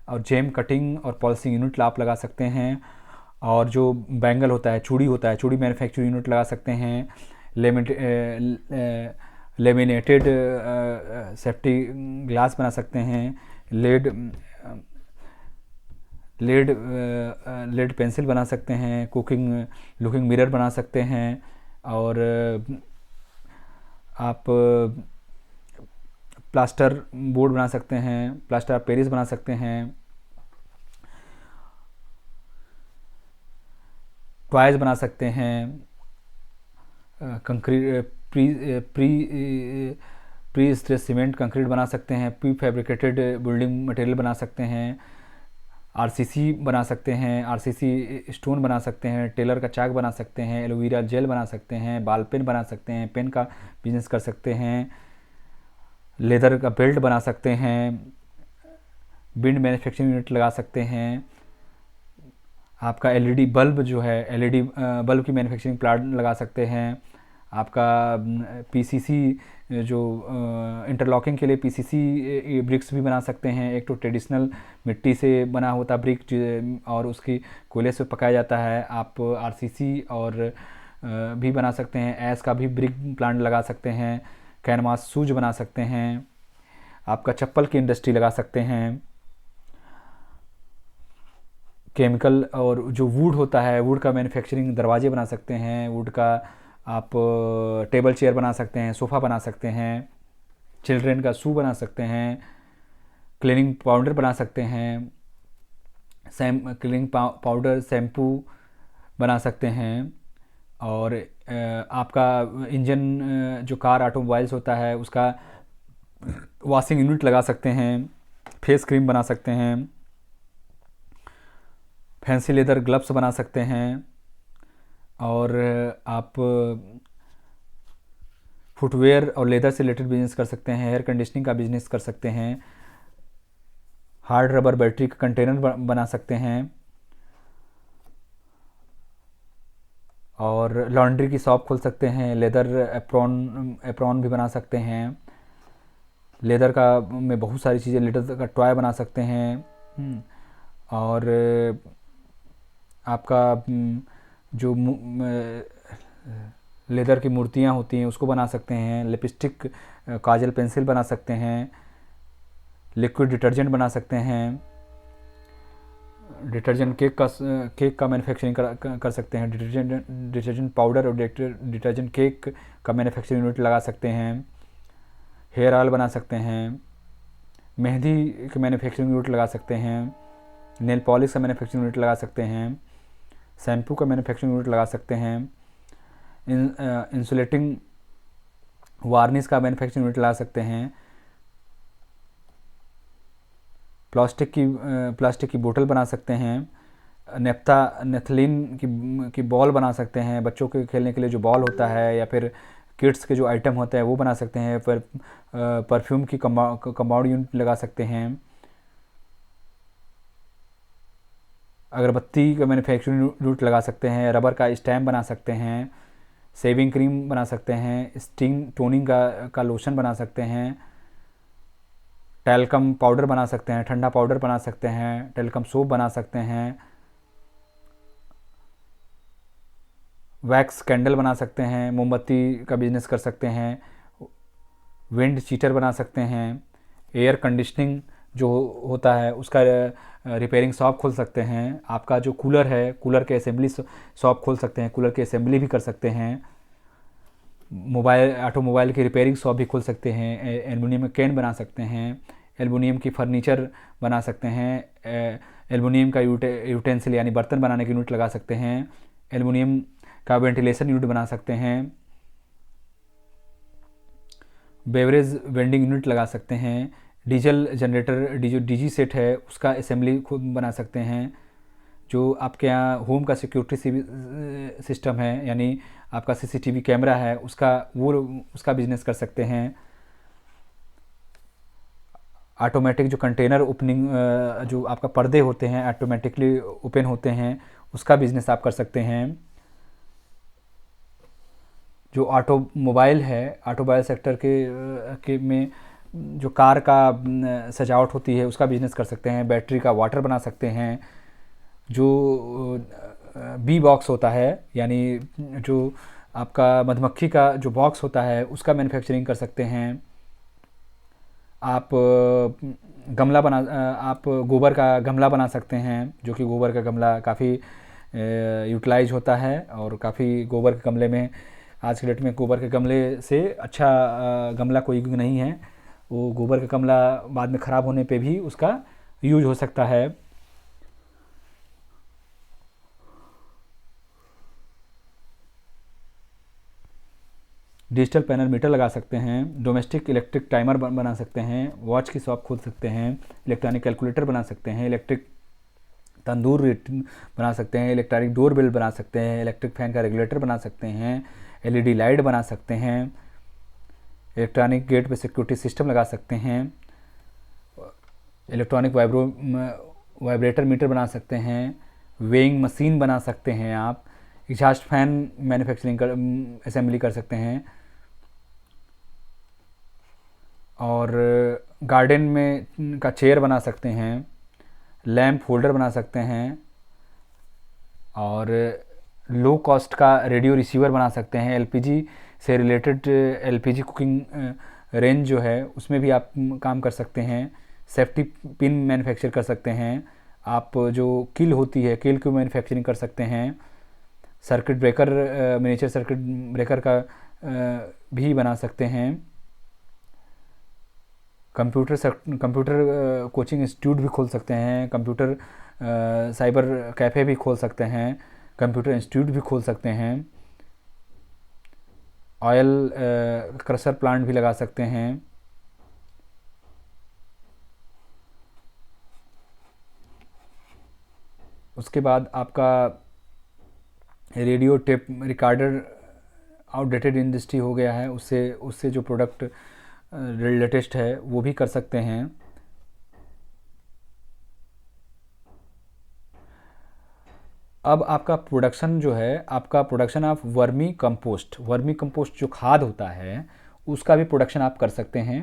Speaker 1: और जेम कटिंग और पॉलिशिंग यूनिट आप लगा सकते हैं। और जो बैंगल होता है, चूड़ी होता है, चूड़ी मैन्युफैक्चरिंग यूनिट लगा सकते हैं। लेमिनेटेड सेफ्टी ग्लास बना सकते हैं। लेड पेंसिल बना सकते हैं। कुकिंग लुकिंग मिरर बना सकते हैं। और आप प्लास्टर बोर्ड बना सकते हैं, प्लास्टर ऑफ पेरिस बना सकते हैं, टॉयज बना सकते हैं, concrete pre stress cement concrete बना सकते हैं, प्री फैब्रिकेटेड बिल्डिंग मटेरियल बना सकते हैं, आरसीसी बना सकते हैं, आरसीसी स्टोन बना सकते हैं, टेलर का चाक बना सकते हैं, एलोवेरा जेल बना सकते हैं, बाल पेन बना सकते हैं, पेन का बिजनेस कर सकते हैं, लेदर का बेल्ट बना सकते हैं, विंड मैन्युफैक्चरिंग यूनिट लगा सकते हैं। आपका एलईडी बल्ब जो है, एलईडी बल्ब की मैन्युफैक्चरिंग प्लांट लगा सकते हैं। आपका पीसीसी जो इंटरलॉकिंग के लिए पीसीसी ब्रिक्स भी बना सकते हैं। एक तो ट्रेडिशनल मिट्टी से बना होता ब्रिक और उसकी कोयले से पकाया जाता है। आप आरसीसी और भी बना सकते हैं, ऐस का भी ब्रिक प्लांट लगा सकते हैं, कैनवास शूज बना सकते हैं, आपका चप्पल की इंडस्ट्री लगा सकते हैं। केमिकल और जो वुड होता है, वुड का मैन्युफैक्चरिंग, दरवाजे बना सकते हैं, वुड का आप टेबल चेयर बना सकते हैं, सोफ़ा बना सकते हैं, चिल्ड्रेन का शू बना सकते हैं, क्लीनिंग पाउडर बना सकते हैं, क्लीनिंग पाउडर शैम्पू बना सकते हैं। और आपका इंजन जो कार ऑटोमोबाइल्स होता है उसका वॉशिंग यूनिट लगा सकते हैं, फेस क्रीम बना सकते हैं, फैंसी लेदर ग्लव्स बना सकते हैं। और आप फुटवेयर और लेदर से रिलेटेड बिजनेस कर सकते हैं, एयर कंडीशनिंग का बिजनेस कर सकते हैं, हार्ड रबर बैटरी का कंटेनर बना सकते हैं। और लॉन्ड्री की शॉप खोल सकते हैं, लेदर एप्रॉन भी बना सकते हैं। लेदर का में बहुत सारी चीज़ें, लेदर का टॉय बना सकते हैं। और आपका जो लेदर की मूर्तियाँ होती हैं उसको बना सकते हैं, लिपस्टिक, काजल, पेंसिल बना सकते हैं, लिक्विड डिटर्जेंट बना सकते हैं, डिटर्जेंट केक का मैन्युफैक्चरिंग कर सकते हैं, डिटर्जेंट पाउडर और डिटर्जेंट केक का मैन्युफैक्चरिंग यूनिट लगा सकते हैं, हेयर ऑयल बना सकते हैं, मेहंदी के मैन्युफैक्चरिंग यूनिट लगा सकते हैं, नेल पॉलिश का मैन्युफैक्चरिंग यूनिट लगा सकते हैं, शैम्पू का मैन्युफैक्चरिंग यूनिट लगा सकते हैं, इंसुलेटिंग वार्निश का मैन्युफैक्चरिंग यूनिट लगा सकते हैं, प्लास्टिक की बोतल बना सकते हैं, नेफ्थलीन की बॉल बना सकते हैं, बच्चों के खेलने के लिए जो बॉल होता है या फिर किड्स के जो आइटम होते हैं वो बना सकते हैं। फिर परफ्यूम की कंपाउंड यूनिट लगा सकते हैं, अगरबत्ती का मैन्युफैक्चरिंग यूनिट लगा सकते हैं, रबर का स्टैम्प बना सकते हैं, शेविंग क्रीम बना सकते हैं, स्टीम टोनिंग का लोशन बना सकते हैं, टैल्कम पाउडर बना सकते हैं, ठंडा पाउडर बना सकते हैं, टैल्कम सोप बना सकते हैं, वैक्स कैंडल बना सकते हैं, मोमबत्ती का बिजनेस कर सकते हैं, विंड चीटर बना सकते हैं, एयर कंडीशनिंग जो होता है उसका रिपेयरिंग शॉप खोल सकते हैं, आपका जो कूलर है कूलर के असेंबली शॉप खोल सकते हैं, कूलर की असेंबली भी कर सकते हैं, ऑटोमोबाइल की रिपेयरिंग शॉप भी खोल सकते हैं, एल्युमिनियम कैन बना सकते हैं, एल्युमिनियम की फर्नीचर बना सकते हैं, एल्युमिनियम का यूटेंसिल यानी बर्तन बनाने की यूनिट लगा सकते हैं, एल्युमिनियम का वेंटिलेशन यूनिट बना सकते हैं, बेवरेज वेंडिंग यूनिट लगा सकते हैं, डीजल जनरेटर डीजी सेट है उसका असेंबली खुद बना सकते हैं, जो आपके यहाँ होम का सिक्योरिटी सिस्टम है यानी आपका सीसीटीवी कैमरा है उसका बिजनेस कर सकते हैं, ऑटोमेटिक जो कंटेनर ओपनिंग जो आपका पर्दे होते हैं ऑटोमेटिकली ओपन होते हैं उसका बिजनेस आप कर सकते हैं, जो ऑटोमोबाइल है ऑटोमोबाइल सेक्टर के में जो कार का सजावट होती है उसका बिजनेस कर सकते हैं, बैटरी का वाटर बना सकते हैं, जो बी बॉक्स होता है यानी जो आपका मधुमक्खी का जो बॉक्स होता है उसका मैन्युफैक्चरिंग कर सकते हैं, आप गमला बना आप गोबर का गमला बना सकते हैं, जो कि गोबर का गमला काफ़ी यूटिलाइज होता है और काफ़ी गोबर के गमले में आज के डेट में गोबर के गमले से अच्छा गमला कोई नहीं है, वो गोबर का गमला बाद में ख़राब होने पे भी उसका यूज हो सकता है। डिजिटल पैनल मीटर लगा सकते हैं, डोमेस्टिक इलेक्ट्रिक टाइमर बना सकते हैं, वॉच की शॉप खोल सकते हैं, इलेक्ट्रॉनिक कैलकुलेटर बना सकते हैं, इलेक्ट्रिक तंदूर बना सकते हैं, इलेक्ट्रॉनिक डोर बेल बना सकते हैं, इलेक्ट्रिक फैन का रेगुलेटर बना सकते हैं, एलईडी लाइट बना सकते हैं, इलेक्ट्रॉनिक गेट पे सिक्योरिटी सिस्टम लगा सकते हैं, इलेक्ट्रॉनिक वाइब्रेटर मीटर बना सकते हैं, वेइंग मशीन बना सकते हैं, आप एग्जॉस्ट फैन मैन्युफैक्चरिंग असेंबली कर सकते हैं, और गार्डन में का चेयर बना सकते हैं, लैंप होल्डर बना सकते हैं, और लो कॉस्ट का रेडियो रिसीवर बना सकते हैं, एलपीजी से रिलेटेड एलपीजी कुकिंग रेंज जो है उसमें भी आप काम कर सकते हैं, सेफ्टी पिन मैन्युफैक्चर कर सकते हैं, आप जो किल होती है किल की मैन्युफैक्चरिंग कर सकते हैं, circuit breaker miniature circuit breaker का भी बना सकते हैं, कंप्यूटर कोचिंग इंस्टीट्यूट भी खोल सकते हैं, कंप्यूटर साइबर कैफ़े भी खोल सकते हैं, कंप्यूटर इंस्टीट्यूट भी खोल सकते हैं, ऑयल क्रशर प्लांट भी लगा सकते हैं, उसके बाद आपका radio tape recorder outdated industry हो गया है, उससे जो प्रोडक्ट लेटेस्ट है वो भी कर सकते हैं। अब आपका प्रोडक्शन जो है आपका प्रोडक्शन ऑफ वर्मी कंपोस्ट जो खाद होता है उसका भी प्रोडक्शन आप कर सकते हैं,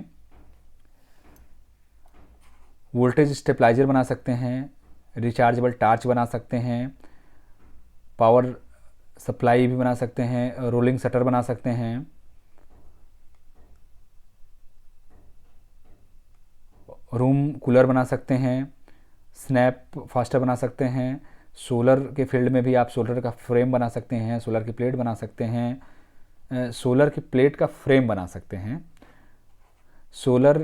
Speaker 1: वोल्टेज स्टेबलाइजर बना सकते हैं, रिचार्जेबल टार्च बना सकते हैं, पावर सप्लाई भी बना सकते हैं, रोलिंग शटर बना सकते हैं, रूम कूलर बना सकते हैं, स्नैप फास्टर बना सकते हैं, सोलर के फील्ड में भी आप सोलर का फ्रेम बना सकते हैं, सोलर की प्लेट बना सकते हैं, सोलर की प्लेट का फ्रेम बना सकते हैं, सोलर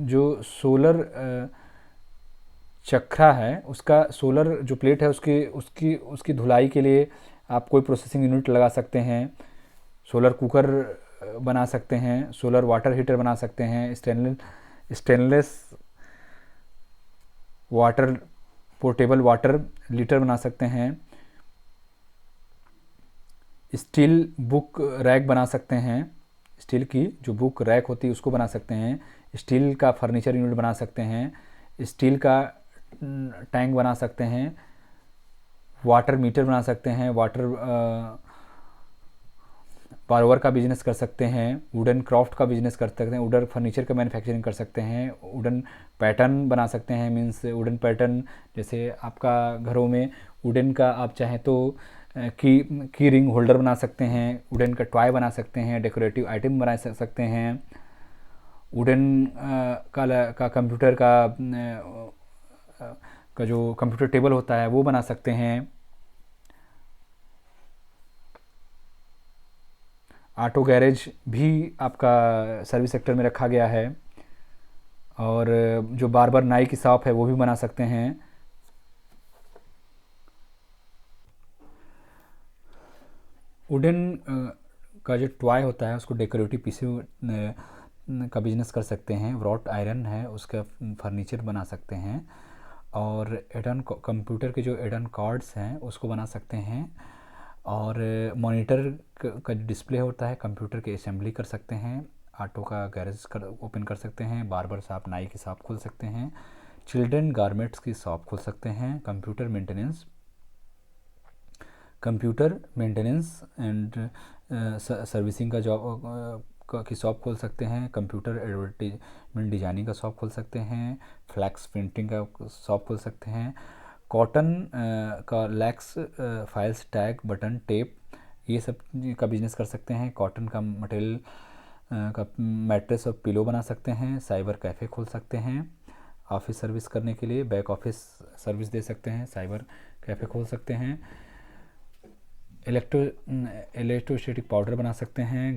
Speaker 1: जो सोलर चक्रा है उसका सोलर जो प्लेट है उसकी धुलाई के लिए आप कोई प्रोसेसिंग यूनिट लगा सकते हैं, सोलर कुकर बना सकते हैं, सोलर वाटर हीटर बना सकते हैं, stainless water portable water litre बना सकते हैं, स्टील बुक रैक बना सकते हैं, स्टील की जो बुक रैक होती है उसको बना सकते हैं, स्टील का फर्नीचर यूनिट बना सकते हैं, स्टील का टैंक बना सकते हैं, वाटर मीटर बना सकते हैं, वाटर पावर का बिजनेस कर सकते हैं, वुडन क्राफ्ट का बिजनेस कर सकते हैं, वुडन फर्नीचर का मैन्युफैक्चरिंग कर सकते हैं, वुडन पैटर्न बना सकते हैं, मीन्स वुडन पैटर्न जैसे आपका घरों में वुडन का आप चाहें तो की रिंग होल्डर बना सकते हैं, वुडन का टॉय बना सकते हैं, डेकोरेटिव आइटम बना सकते हैं, वुडन का कंप्यूटर का जो कंप्यूटर टेबल होता है वो बना सकते हैं। ऑटो गैरेज भी आपका सर्विस सेक्टर में रखा गया है, और जो बार्बर नाई की शॉप है वो भी बना सकते हैं। वुडन का जो टॉय होता है उसको डेकोरेटिव पीसों का बिजनेस कर सकते हैं, व्रॉट आयरन है उसका फर्नीचर बना सकते हैं, और एडन कंप्यूटर के जो एडन कार्ड्स हैं उसको बना सकते हैं, और मॉनिटर का जो डिस्प्ले होता है कंप्यूटर के असेंबली कर सकते हैं, ऑटो का गैरेज ओपन कर सकते हैं, बार्बर शॉप नाई की शॉप खोल सकते हैं, चिल्ड्रन गारमेंट्स की शॉप खोल सकते हैं, कंप्यूटर मेंटेनेंस एंड सर्विसिंग का जॉब की शॉप खोल सकते हैं, कंप्यूटर एडवर्टीजमेंट डिजाइनिंग का शॉप खोल सकते हैं, फ्लैक्स प्रिंटिंग का शॉप खोल सकते हैं, कॉटन का lakhs files tag button tape ये सब का बिजनेस कर सकते हैं, कॉटन का मटेरियल का मैट्रेस और पिलो बना सकते हैं, साइबर कैफ़े खोल सकते हैं, ऑफिस सर्विस करने के लिए बैक ऑफिस सर्विस दे सकते हैं, साइबर कैफ़े खोल सकते हैं, इलेक्ट्रोस्टैटिक पाउडर बना सकते हैं,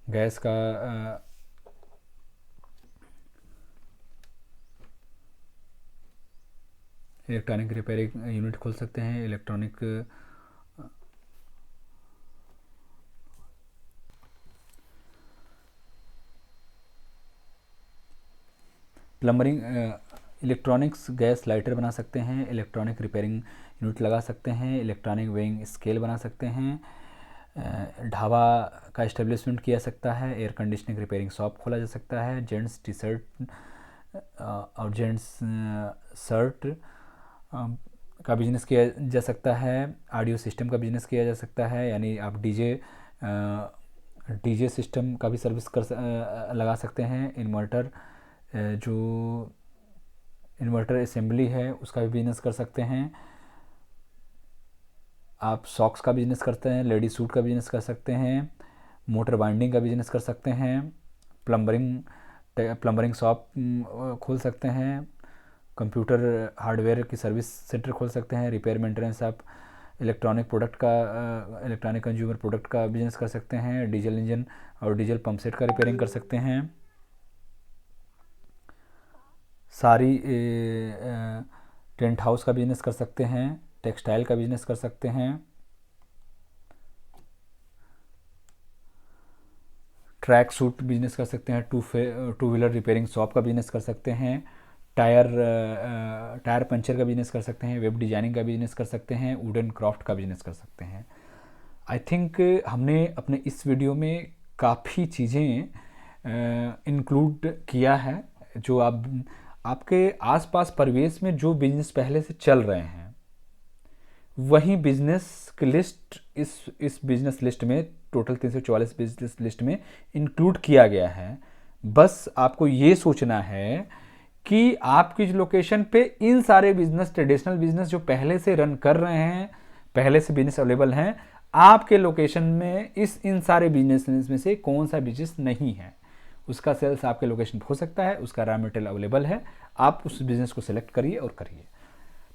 Speaker 1: गैस का इलेक्ट्रॉनिक रिपेयरिंग यूनिट खोल सकते हैं, electronic plumbing electronics gas lighter बना सकते हैं, इलेक्ट्रॉनिक रिपेयरिंग यूनिट लगा सकते हैं, इलेक्ट्रॉनिक वेइंग स्केल बना सकते हैं, ढाबा का इस्टेब्लिशमेंट किया सकता है, एयर कंडीशनिंग रिपेयरिंग शॉप खोला जा सकता है, जेंट्स टी शर्ट और जेंट्स शर्ट का बिजनेस किया जा सकता है, ऑडियो सिस्टम का बिजनेस किया जा सकता है, यानी आप डीजे सिस्टम का भी सर्विस लगा सकते हैं, जो इन्वर्टर असेंबली है उसका भी बिजनेस कर सकते हैं, आप सॉक्स का बिजनेस करते हैं, लेडी सूट का बिजनेस कर सकते हैं, मोटर बाइंडिंग का बिजनेस कर सकते हैं, प्लम्बरिंग शॉप खोल सकते हैं, कंप्यूटर हार्डवेयर की सर्विस सेंटर खोल सकते हैं, रिपेयर मेंटेनेंस आप इलेक्ट्रॉनिक कंज्यूमर प्रोडक्ट का बिजनेस कर सकते हैं, डीजल इंजन और डीजल पंप सेट का रिपेयरिंग कर सकते हैं, सारी टेंट हाउस का बिजनेस कर सकते हैं, टेक्सटाइल का बिजनेस कर सकते हैं, ट्रैक सूट बिजनेस कर सकते हैं, टू व्हीलर रिपेयरिंग शॉप का बिजनेस कर सकते हैं, टायर पंचर का बिजनेस कर सकते हैं, वेब डिजाइनिंग का बिजनेस कर सकते हैं, वुडन क्राफ्ट का बिजनेस कर सकते हैं। आई थिंक हमने अपने इस वीडियो में काफ़ी चीज़ें इंक्लूड किया है, जो आपके आसपास परिवेश में जो बिजनेस पहले से चल रहे हैं वही बिजनेस की लिस्ट इस बिजनेस लिस्ट में टोटल 344 बिजनेस लिस्ट में इंक्लूड किया गया है। बस आपको ये सोचना है कि आपकी लोकेशन पे इन सारे बिजनेस, ट्रेडिशनल बिजनेस जो पहले से रन कर रहे हैं, पहले से बिजनेस अवेलेबल हैं, आपके लोकेशन में इन सारे बिजनेस में से कौन सा बिजनेस नहीं है, उसका सेल्स आपके लोकेशन पर हो सकता है, उसका रॉ मटेरियल अवेलेबल है, आप उस बिजनेस को सिलेक्ट करिए और करिए।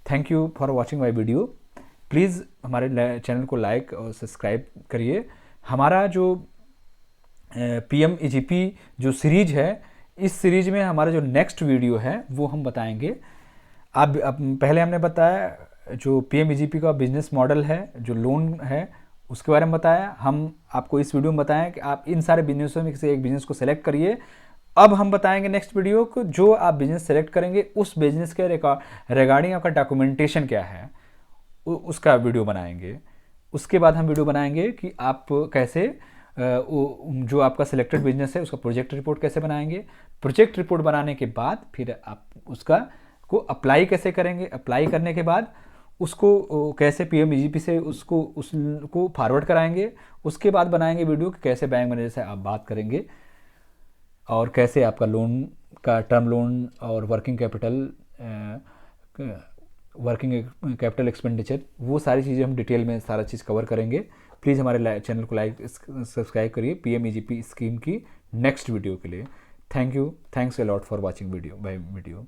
Speaker 1: Thank you for watching my video. Please हमारे चैनल को लाइक और सब्सक्राइब करिए। हमारा जो PMEGP जो सीरीज है, इस सीरीज में हमारा जो नेक्स्ट वीडियो है वो हम बताएंगे। अब पहले हमने बताया जो PMEGP का बिजनेस मॉडल है, जो लोन है, उसके बारे में बताया। हम आपको इस वीडियो में बताएं कि आप इन सारे बिजनेसों में से एक बिजनेस को सेलेक्ट करिए। अब हम बताएंगे नेक्स्ट वीडियो को, जो आप बिजनेस सेलेक्ट करेंगे उस बिजनेस के रिगार्डिंग आपका डॉक्यूमेंटेशन क्या है, उसका वीडियो बनाएंगे। उसके बाद हम वीडियो बनाएंगे कि आप कैसे जो आपका सिलेक्टेड बिजनेस है उसका प्रोजेक्ट रिपोर्ट कैसे बनाएंगे। प्रोजेक्ट रिपोर्ट बनाने के बाद फिर आप उसका को अप्लाई कैसे करेंगे। अप्लाई करने के बाद उसको कैसे पीएमईजीपी से उसको फॉरवर्ड कराएंगे। उसके बाद बनाएंगे वीडियो कि कैसे बैंक मैनेजर से आप बात करेंगे और कैसे आपका लोन का टर्म लोन और वर्किंग कैपिटल एक्सपेंडिचर, वो सारी चीज़ें हम डिटेल में सारा चीज़ कवर करेंगे। प्लीज़ हमारे चैनल को लाइक सब्सक्राइब करिए पीएमईजीपी स्कीम की नेक्स्ट वीडियो के लिए। Thank you, thanks a lot for watching video.